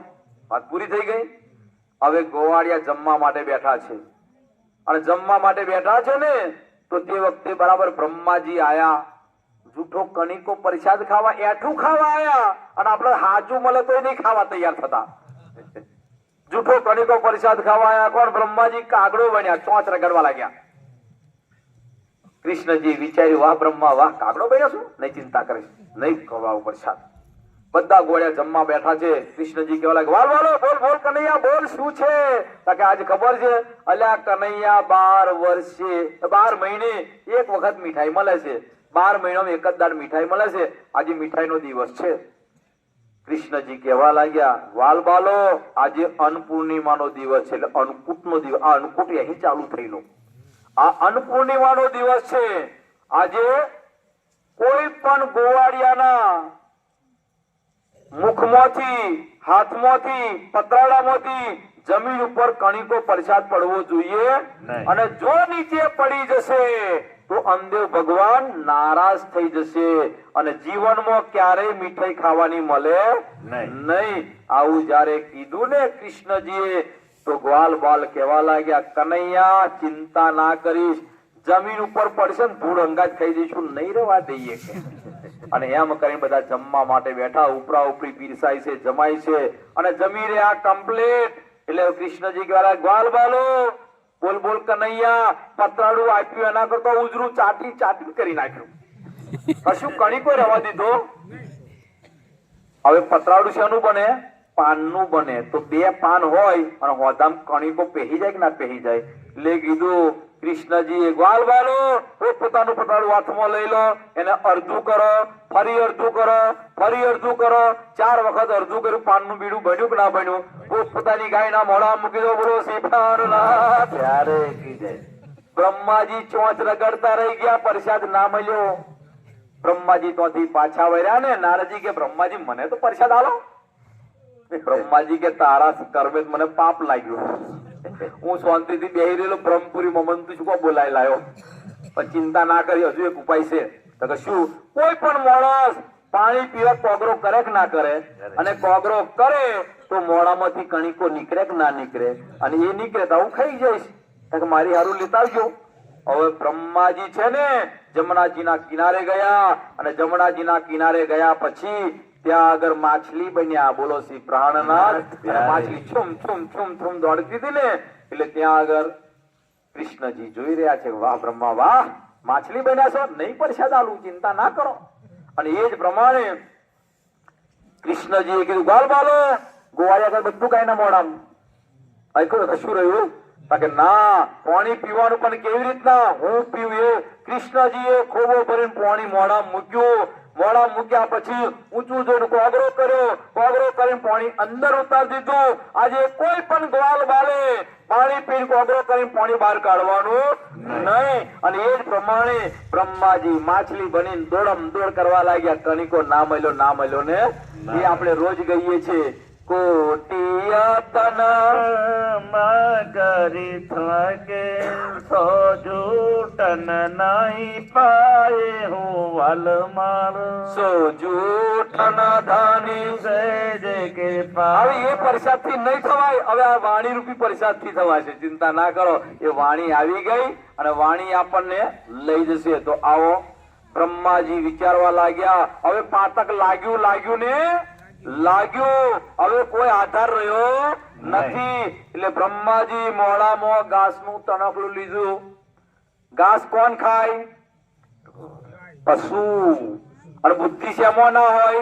વાત પૂરી થઈ ગઈ. હવે ગોવાળિયા જમવા માટે બેઠા છે, અને જમવા માટે બેઠા છે ને, તો તે વખતે બરાબર બ્રહ્માજી આયા, જૂઠો કણિકો પ્રસાદ ખાવા, એઠું ખાવા આયા, અને આપણે હાજુ મળે તો નહીં ખાવા તૈયાર થતા. જૂઠો કણિકો પ્રસાદ ખાવા આયા કોણ? બ્રહ્માજી કાગડો બન્યા, ચોંચ રગડવા લાગ્યા. કૃષ્ણજી વિચાર્યું, વાહ બ્રહ્મા વાહ, કાગડો બન્યો છું, નહીં ચિંતા કરીશ, નહીં ખવડાવો પ્રસાદ. બધા ગોળ્યા જમવા બેઠા છે. કૃષ્ણજી કહેવા લાગે, વાલ વાલો બોલ બોલ કનૈયા બોલ, શું છે? કે આજે ખબર છે, અલ્યા કનૈયા 12 વર્ષે 12 મહિને એક વખત મીઠાઈ મળે છે, 12 મહિનામાં એક જ દાડ મીઠાઈ મળે છે, આજે મીઠાઈનો દિવસ છે. કૃષ્ણજી કહેવા લાગ્યા, વાલ બાલો આજે અન્નપૂર્ણિમાનો દિવસ છે, એટલે અન્નકૂટનો દિવસ. આ અન્નકૂટ અહીં ચાલુ થયેલો, આ અન્નપૂર્ણિમાનો દિવસ છે. આજે કોઈ પણ ગોવાળિયાના મુખમાંથી, હાથમાંથી, પતરાડામાંથી જમીન ઉપર કણિકો પ્રસાદ પડવો જોઈએ, અને જો નીચે પડી જશે તો અંદેવ ભગવાન નારાજ થઈ જશે, અને જીવનમાં ક્યારેય મીઠાઈ ખાવાની મળે નહીં. આવું જયારે કીધું ને કૃષ્ણજીએ, તો ગ્વાલ બાલ કહેવા લાગ્યા, કનૈયા ચિંતા ના કરીશ, જમીન ઉપર પડશે ને ધૂળ અંગાજ ખાઈ દઈશું, નહીં રહેવા દઈએ. અને એમ કરીને બધા જમવા માટે બેઠા, ઉપરા ઉપરી પીરસાય છે, જમાય છે, અને જમી રહ્યા કમ્પ્લીટ. એટલે કૃષ્ણજી કહેવાય, ગ્વાલ બાલો બોલ બોલ કનૈયા, પતરાડું આપ્યું એના કરતા ઉજરું ચાટી ચાટી કરી નાખ્યું, કશું કણિકો રહેવા દીધો. હવે પતરાડું શેનું બને? પાનનું બને. તો 2 પાન હોય અને હોદામ કણિકો પહેરી જાય કે ના પહેરી જાય, એટલે કીધું કૃષ્ણજી, ગ્વાલ બાલો પોતાનું પતરાડું હાથમાં લઈ લો, એને અડધું કરો, ફરી અડધું કરો, ફરી અડધું કરો, 4 વખત અડધું કર્યું. પાનનું બીડું બન્યું કે ના બન્યું? પોતાની ગાયના મોઢા મૂકી દો, બોલો શ્રીફળના. ત્યારે બ્રહ્માજી ચોંચ રગડતા રહી ગયા, પ્રસાદ ના મળ્યો. બ્રહ્માજી ત્યાંથી પાછા વળ્યા ને, નારદજી કે બ્રહ્માજી મને તો પ્રસાદ આલો. બ્રહ્માજી કે તારા કર્મે મને પાપ લાગ્યું, હું શાંતિથી બેહી રહેલો બ્રહ્મપુરી મમન તું શું બોલાય લાયો. પણ ચિંતા ના કરી, હજુ એક ઉપાય છે. તો કે શું? કોઈ પણ માણસ પાણી પીવા કોગરો કરે કે ના કરે? અને કોગરો કરે તો મોડામાંથી કણિકો નીકળે કે ના નીકળે? અને એ નીકળે તો હું ખાઈ જઈશ. તો મારી હારું લેતા આવજો. હવે બ્રહ્માજી છે ને જમનાજીના કિનારે ગયા, અને જમનાજીના કિનારે ગયા પછી ત્યાં આગળ માછલી બન્યા. બોલો શ્રી પ્રાણનાથ. માછલી છુમ છુમ છુમ છુમ દોડતી હતી ને, એટલે ત્યાં આગળ કૃષ્ણજી જોઈ રહ્યા છે. વાહ બ્રહ્મા વાહ, માછલી બન્યા છો, નહીં પરસાદ આલું, ચિંતા ના કરો. અને એ જ પ્રમાણે કૃષ્ણજીએ કીધું ગાલ બાલો ગોવાળિયા આગળ બધું કાંઈ ના મોડામાં કશું રહ્યું? કે ના, પાણી પીવાનું પણ કેવી રીતના હું પીવું એ. કૃષ્ણજીએ ખોબો ભરીને પાણી મોઢામાં મૂક્યું. મોઢા મૂક્યા પછી ઊંચું જોઈને કોગરો કર્યો. કોગરો કરીને પાણી અંદર ઉતારી દીધું. આજે કોઈ પણ ગ્વાલ બાલે પાણી પીને કોગરો કરીને પાણી બહાર કાઢવાનું નહીં. અને એ જ પ્રમાણે બ્રહ્માજી માછલી બનીને દોડમ દોડ કરવા લાગ્યા. કણિકો ના મળ્યો ના મળ્યો ને એ આપણે રોજ ગઈએ છીએ. કોટિયા કરી થકે સો જૂટન નહીં પાએ હું વાલ માર સો જૂટન ધાની જે કે હવે એ પ્રસાદ થી નહીં થવાય. હવે આ વાણી રૂપી પ્રસાદ થી થવાશે. ચિંતા ના કરો, એ વાણી આવી ગઈ અને વાણી આપણને લઈ જશે. તો આવો બ્રહ્માજી વિચારવા લાગ્યા. હવે પાતક લાગ્યું ને લાગ્યું, હવે કોઈ આધાર રહ્યો નથી. એટલે બ્રહ્માજી મોડામાં ઘાસનું તણખલું લીધું. ઘાસ કોણ ખાય? પશુ. અને બુદ્ધિ શેમાં ના હોય?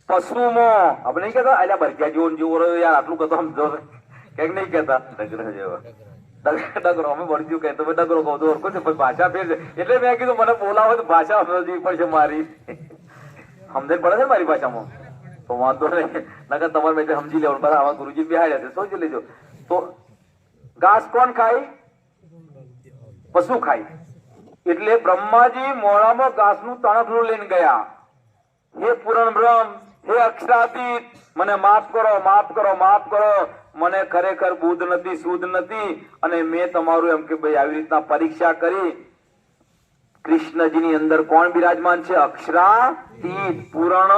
પશુમાં. આપણે નહીં કેતા અલ્યા ભરજ્યા જેવો જેવો રહ્યો યાર, આટલું કહેતો સમજો કઈક નહીં કેતા ડગરો જેવો ડગરો. અમે ભરજ્યું કહેતો ડગરો કહું તો ઓળખો છે, પણ ભાષા ફેર છે. એટલે મેં કીધું મને બોલાવો તો ભાષા સમજવી પડશે મારી. સમજણ પડે છે મારી ભાષામાં તો વાંધો નહીં. નકર તમારે મેં સમજી લેવાનું. બધા આવા ગુરુજી બેહાડ્યા છે, સમજી લેજો. તો ઘાસ કોણ ખાય? પશુ ખાય. એટલે બ્રહ્માજી મોડામાં ઘાસનું તણખલું લઈને ગયા. હે પૂરણ બ્રહ્મ, હે અક્ષરાતીત, મને માફ કરો માફ કરો માફ કરો. મને ખરેખર બુદ્ધ નથી શુદ્ધ નથી, અને મેં તમારું એમ કે ભાઈ આવી રીતના પરીક્ષા કરી. કૃષ્ણજીની અંદર કોણ બિરાજમાન છે? અક્ષરાતીત પૂર્ણ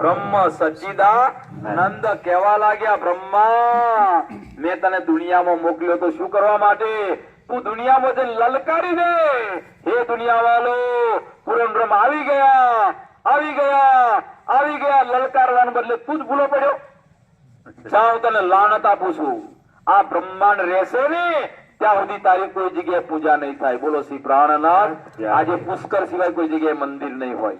બ્રહ્મ સચ્ચિદાનંદ. કહેવા લાગ્યા બ્રહ્મા, મેં તને દુનિયામાં મોકલ્યો તો શું કરવા માટે? તું દુનિયામાં લલકારી દે. હે દુનિયા વાલો, પૂર્ણ બ્રહ્મ આવી ગયા આવી ગયા આવી ગયા. લલકારવાને બદલે તું જ ભૂલો પડ્યો. જાઉં તને લાનત આપું છું. આ બ્રહ્માંડ રહેશે ને ત્યાં સુધી તારી કોઈ જગ્યાએ પૂજા નહીં થાય. બોલો શ્રી પ્રાણનાથ. આજે પુષ્કર સિવાય કોઈ જગ્યાએ મંદિર નહીં હોય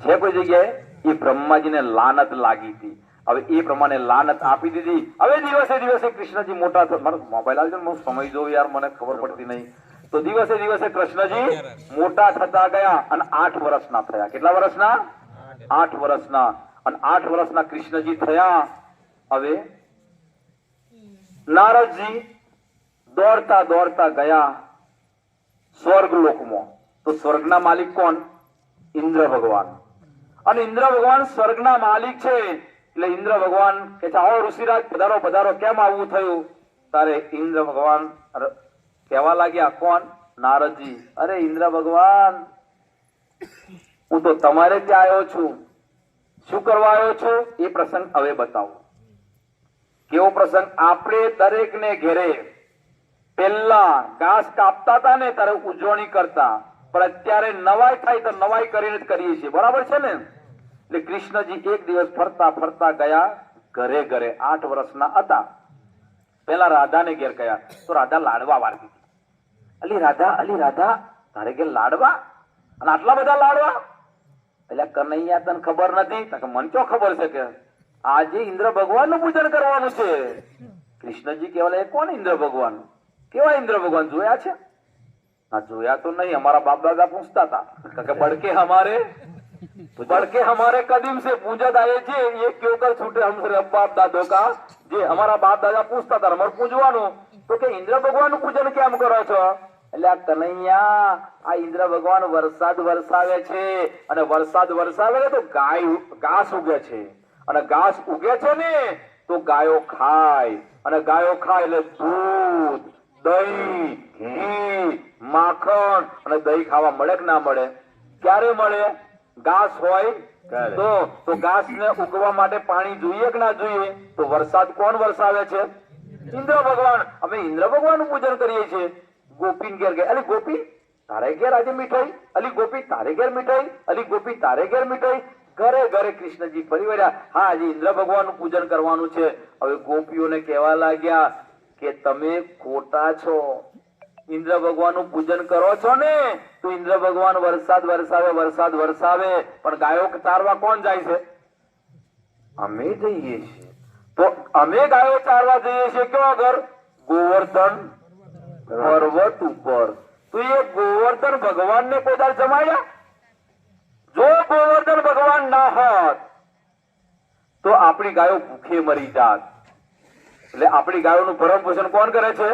છે. કોઈ જગ્યાએ એ બ્રહ્માજીને લાનત લાગી હતી. હવે એ પ્રમાણે લાનત આપી દીધી. હવે દિવસે દિવસે કૃષ્ણજી મોટા થયા. મારો મોબાઈલ આવજો, હું સમય જોઉં યાર, મને ખબર પડતી નહીં. તો દિવસે દિવસે કૃષ્ણજી મોટા થતા ગયા અને 8 વર્ષના થયા. કેટલા વર્ષના? 8 વર્ષના. અને 8 વર્ષના કૃષ્ણજી થયા. હવે નારદજી દોડતા દોડતા ગયા સ્વર્ગ લોકમાં. તો સ્વર્ગના માલિક કોણ? ઇન્દ્ર ભગવાન. અને ઇન્દ્ર ભગવાન સ્વર્ગના માલિક છે. એટલે ઇન્દ્ર ભગવાન કે છે આવો ઋષિરાજ પધારો પધારો. કેમ આવું થયું? તારે ઇન્દ્ર ભગવાન કહેવા લાગ્યા. કોણ? નારદજી. અરે ઇન્દ્ર ભગવાન, હું તો તમારે ત્યાં આવ્યો છું. શું કરવા આવ્યો છું એ પ્રસંગ હવે બતાવો. કેવો પ્રસંગ? આપણે દરેક ને ઘેરે પેલા ઘાસ કાપતા હતા ને ત્યારે ઉજવણી કરતા, પણ અત્યારે નવાઈ થાય તો નવાઈ કરીને જ કરીએ છીએ. બરાબર છે ને? એટલે કૃષ્ણજી એક દિવસ ફરતા ફરતા ગયા ઘરે ઘરે. 8 વર્ષના હતા. પેલા રાધાને ઘેર ગયા તો રાધા લાડવા વાળતી હતી. અલી રાધા તારે ઘેર લાડવા? અને આટલા બધા લાડવા? એટલે કનૈયા તને ખબર નથી? મને ક્યાં ખબર છે કે આજે ઇન્દ્ર ભગવાન નું પૂજન કરવાનું છે. કૃષ્ણજી કહેવાય કોણ ઇન્દ્ર ભગવાન? કેવા ઇન્દ્ર ભગવાન જોયા છે? હા જોયા તો નહીં. हमारा बाप दादा पूछता था कि बड़के हमारे कदीम से पूजत आए थे, ये क्यों कर छूटे हमसे बाप दादो का? જે हमारा बाप दादा पूछता था हमारे पूजવાનું તો કે ઇન્દ્ર ભગવાન નું પૂજન કેમ કરો છો? એટલે આ કનૈયા, આ ઇન્દ્ર ભગવાન વરસાદ વરસાવે છે, અને વરસાદ વરસાવે તો ઘાસ ઉગે છે, અને ઘાસ ઉગે છે ને તો ગાયો ખાય, અને ગાયો ખાય એટલે દૂધ દહીં ઘી માખણ અને દહીં ખાવા મળે કે ના મળે? ક્યારે મળે? ઘાસ હોય તો ઘાસને ઉગવા માટે પાણી જોઈએ કે ના જોઈએ? તો વરસાદ કોણ વરસાવે છે? ઇન્દ્ર ભગવાન. અમે ઇન્દ્ર ભગવાનનું પૂજન કરીએ છીએ. ગોપીન ઘેર ગયા, અલી ગોપી તારે ઘેર આજે મીઠાઈ, અલી ગોપી તારે ઘેર મીઠાઈ, અલી ગોપી તારે ઘેર મીઠાઈ. ઘરે ઘરે કૃષ્ણજી ફરી વળ્યા. હા, આજે ઇન્દ્ર ભગવાનનું પૂજન કરવાનું છે. હવે ગોપીઓને કહેવા લાગ્યા કે તમે ખોટા છો. ઇન્દ્ર ભગવાનનું પૂજન કરો છો ને તો ઇન્દ્ર ભગવાન વરસાદ વરસાવે, પણ ગાયો ચારવા કોણ જાય છે? અમે જઈએ છીએ. તો અમે ગાયો ચારવા જઈએ છીએ ક્યાં આગળ? ગોવર્ધન પર્વત ઉપર. તો એ ગોવર્ધન ભગવાનને કોઈ દાડ જમાડ્યા? જો ગોવર્ધન ભગવાન ના હોત તો આપણી ગાયો ભૂખે મરી જાત. એટલે આપણી ગાયોનું ભરણ પોષણ કોણ કરે છે?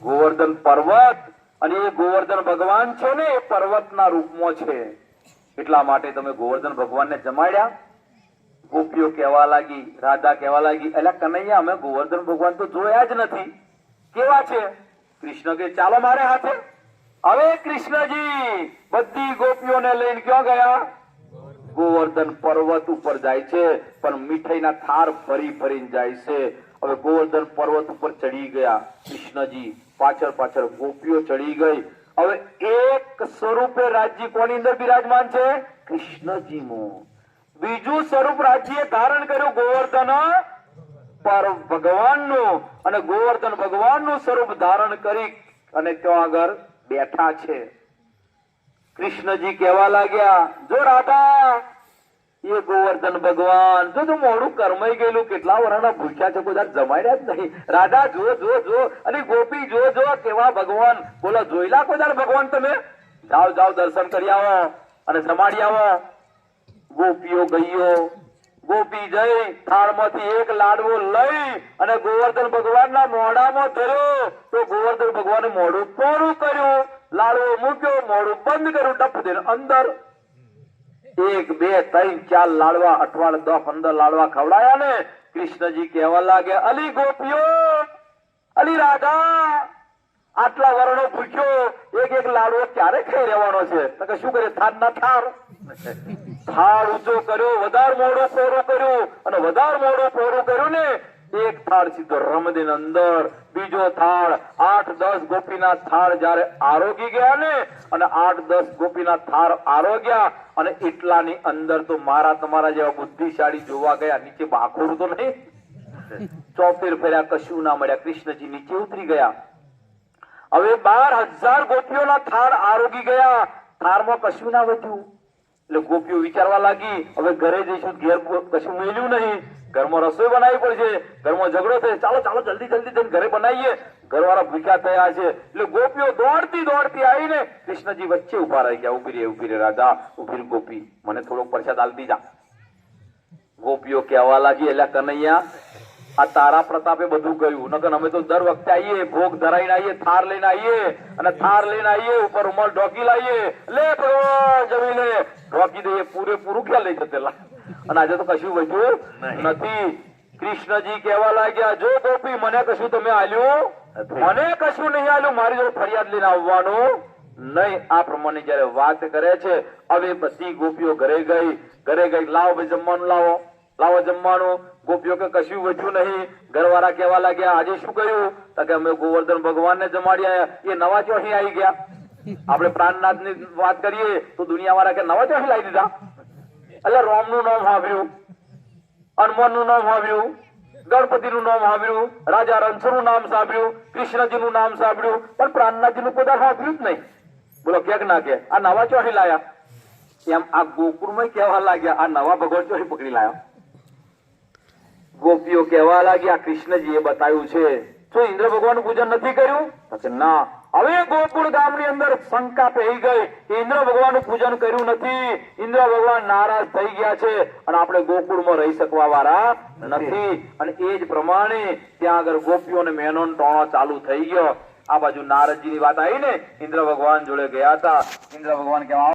ગોવર્ધન પર્વત. અને એ ગોવર્ધન ભગવાન છે ને એ પર્વતના રૂપમાં છે. એટલા માટે તમે ગોવર્ધન ભગવાનને જમાડ્યા. ગોપીઓ કહેવા લાગી, રાધા કહેવા લાગી, એટલે કનૈયા અમે ગોવર્ધન ભગવાન તો જોયા જ નથી. કેવા છે? કૃષ્ણ કે ચાલો મારે હાથે. હવે કૃષ્ણજી બધી ગોપીઓને લઈને ક્યાં ગયા? ગોવર્ધન પર્વત ઉપર જાય છે, પણ મીઠાઈના થાર ભરીને જાય છે. હવે ગોવર્ધન પર્વત ઉપર ચડી ગયા કૃષ્ણજી, પાછળ ગોપીઓ ચડી ગઈ. હવે એક સ્વરૂપે રાજ્ય કોની અંદર બિરાજમાન છે? કૃષ્ણજીમાં. બીજું સ્વરૂપ રાજ્ય ધારણ કર્યું ગોવર્ધન ભગવાનનું, અને ગોવર્ધન ભગવાનનું સ્વરૂપ ધારણ કરી અને ત્યાં આગળ બેઠા છે. કૃષ્ણજી કહેવા લાગ્યા, જો રાધા એ ગોવર્ધન ભગવાન જો મોડું કરમાઈ ગયેલું, કેટલા વર્ષના ભૂખ્યા છે, કોઈ જમાડ્યા જ નહીં. રાધા જો અને ગોપી જો કેવા ભગવાન. બોલો જોઈલા કોઈ ભગવાન તમે? જાઓ દર્શન કરી આવો અને જમાડી આવો. ગોપીઓ ગઈઓ. ગોપી જઈ થાળમાંથી એક લાડવો લઈ અને ગોવર્ધન ભગવાનના મોઢામાં ધર્યો. તો ગોવર્ધન ભગવાને મોઢું પોરું કર્યું, લાડવો મૂક્યો, મોઢું બંધ કર્યું, ટપ દઈને અંદર. 1 2 3 4 લાડવા, 8 10 15 લાડવા ખવડાયા ને કૃષ્ણજી કહેવા લાગ્યા, અલી ગોપીઓ, અલી રાધા, આટલા વર્ણો ભૂખ્યો એક લાડવો ક્યારે ખાઈ રહેવાનો છે? તો શું કરે? થાળ ના થાળ ઊંચો કર્યો, વધારે મોડું પોરું કર્યું, અને વધારે મોડું પોરું કર્યું ને એક થાળ સીધો રમદીન અંદર. બીજો થાળ 8 10 ગોપીના થાળ જયારે આરોગી ગયા ને, અને 8 10 ગોપીના થાળ આરોગ્યા, અને એટલાની અંદર તો મારા તમારા જેવા બુદ્ધિશાળી જોવા ગયા. નીચે બાખોડું તો નહીં, ચોફેર ફેર્યા, કશું ના મળ્યા. કૃષ્ણજી નીચે ઉતરી ગયા. હવે 12,000 ગોપીઓના થાળ આરોગી ગયા. થાળમાં કશું ના વધ્યું. એટલે ગોપીઓ વિચારવા લાગી, હવે ઘરે જઈશું, ઘેર કશું મેલ્યું નહીં, ઘરમાં રસોઈ બનાવવી પડશે, ઘરમાં ઝઘડો થયો, ચાલો જલ્દી જઈને ઘરે બનાવીએ. ઘરવાળા ભૂખ્યા થયા છે. એટલે ગોપીઓ દોડતી આવીને કૃષ્ણજી વચ્ચે ઉભા રહી ગયા. ઉભી રે રાધા, ઉભી રે ગોપી, મને થોડોક પ્રસાદ આલતી જા. ગોપીઓ કહેવા લાગી, એટલે કનૈયા આ તારા પ્રતાપે બધું ગયું, નકર અમે તો દર વખતે આવીએ, ભોગ ધરાઈને આવીએ, થાર લઈને આવીએ, ઉપર ઉમર ઢોકી લાવીએ, લે ભગવાન જમી લે, ઢોકી દઈએ, પૂરેપૂરું ખ્યાલ લઈ જતેલા. અને આજે તો કશું વધ્યું નથી. કૃષ્ણજી કહેવા લાગ્યા, જો ગોપી મને કશું તમે આલ્યું? મને કશું નહીં આલ્યું, મારી જોડે ફરિયાદ લઈને આવવાનું નહીં. આ પ્રમાણે જયારે વાત કરે છે. હવે બધી ગોપીઓ ઘરે ગઈ. લાવો ભાઈ જમવાનું, લાવો જમવાનું. ગોપીઓ કે કશું વધ્યું નહીં. ઘરવાળા કહેવા લાગ્યા, આજે શું કર્યું? તો કે અમે ગોવર્ધન ભગવાનને જમાડી આવ્યા. એ નવા ચોહી આવી ગયા. આપણે પ્રાણનાથ ની વાત કરીએ તો દુનિયા વાળા કે નવા ચોહી લાવી દીધા. એટલે રામ નું નામ સાંભળ્યું, હનુમાન નું નામ સાંભળ્યું, ગણપતિ નું નામ સાંભળ્યું, રાજા રણછોડ નું નામ સાંભળ્યું, કૃષ્ણજી નું નામ સાંભળ્યું, પણ પ્રાણનાથજી નું કોઈ સાંભળ્યું જ નહીં. બોલો ક્યાંક ના કે આ નવા ચોહી લાયા? એમ આ ગોકુળમાં કહેવા લાગ્યા, આ નવા ભગવાન ચોહી પકડી લાયા. ગોપીઓ કહેવા લાગ્યા, કૃષ્ણજી એ બતાવ્યું છે. શું ઇન્દ્ર ભગવાન નું પૂજન નથી કર્યું? ના. હવે ગોકુળ ગામની અંદર શંકા પહી ગઈ, ઇન્દ્ર ભગવાન નું પૂજન કર્યું નથી, ઇન્દ્ર ભગવાન નારાજ થઈ ગયા છે, અને આપણે ગોકુળમાં રહી શકવા વાળા નથી. અને એ જ પ્રમાણે ત્યાં આગળ ગોપીઓને મેનો ટોણો ચાલુ થઈ ગયો. આ બાજુ નારદજી ની વાત આવી ને, ઇન્દ્ર ભગવાન જોડે ગયા હતા. ઇન્દ્ર ભગવાન કહેવા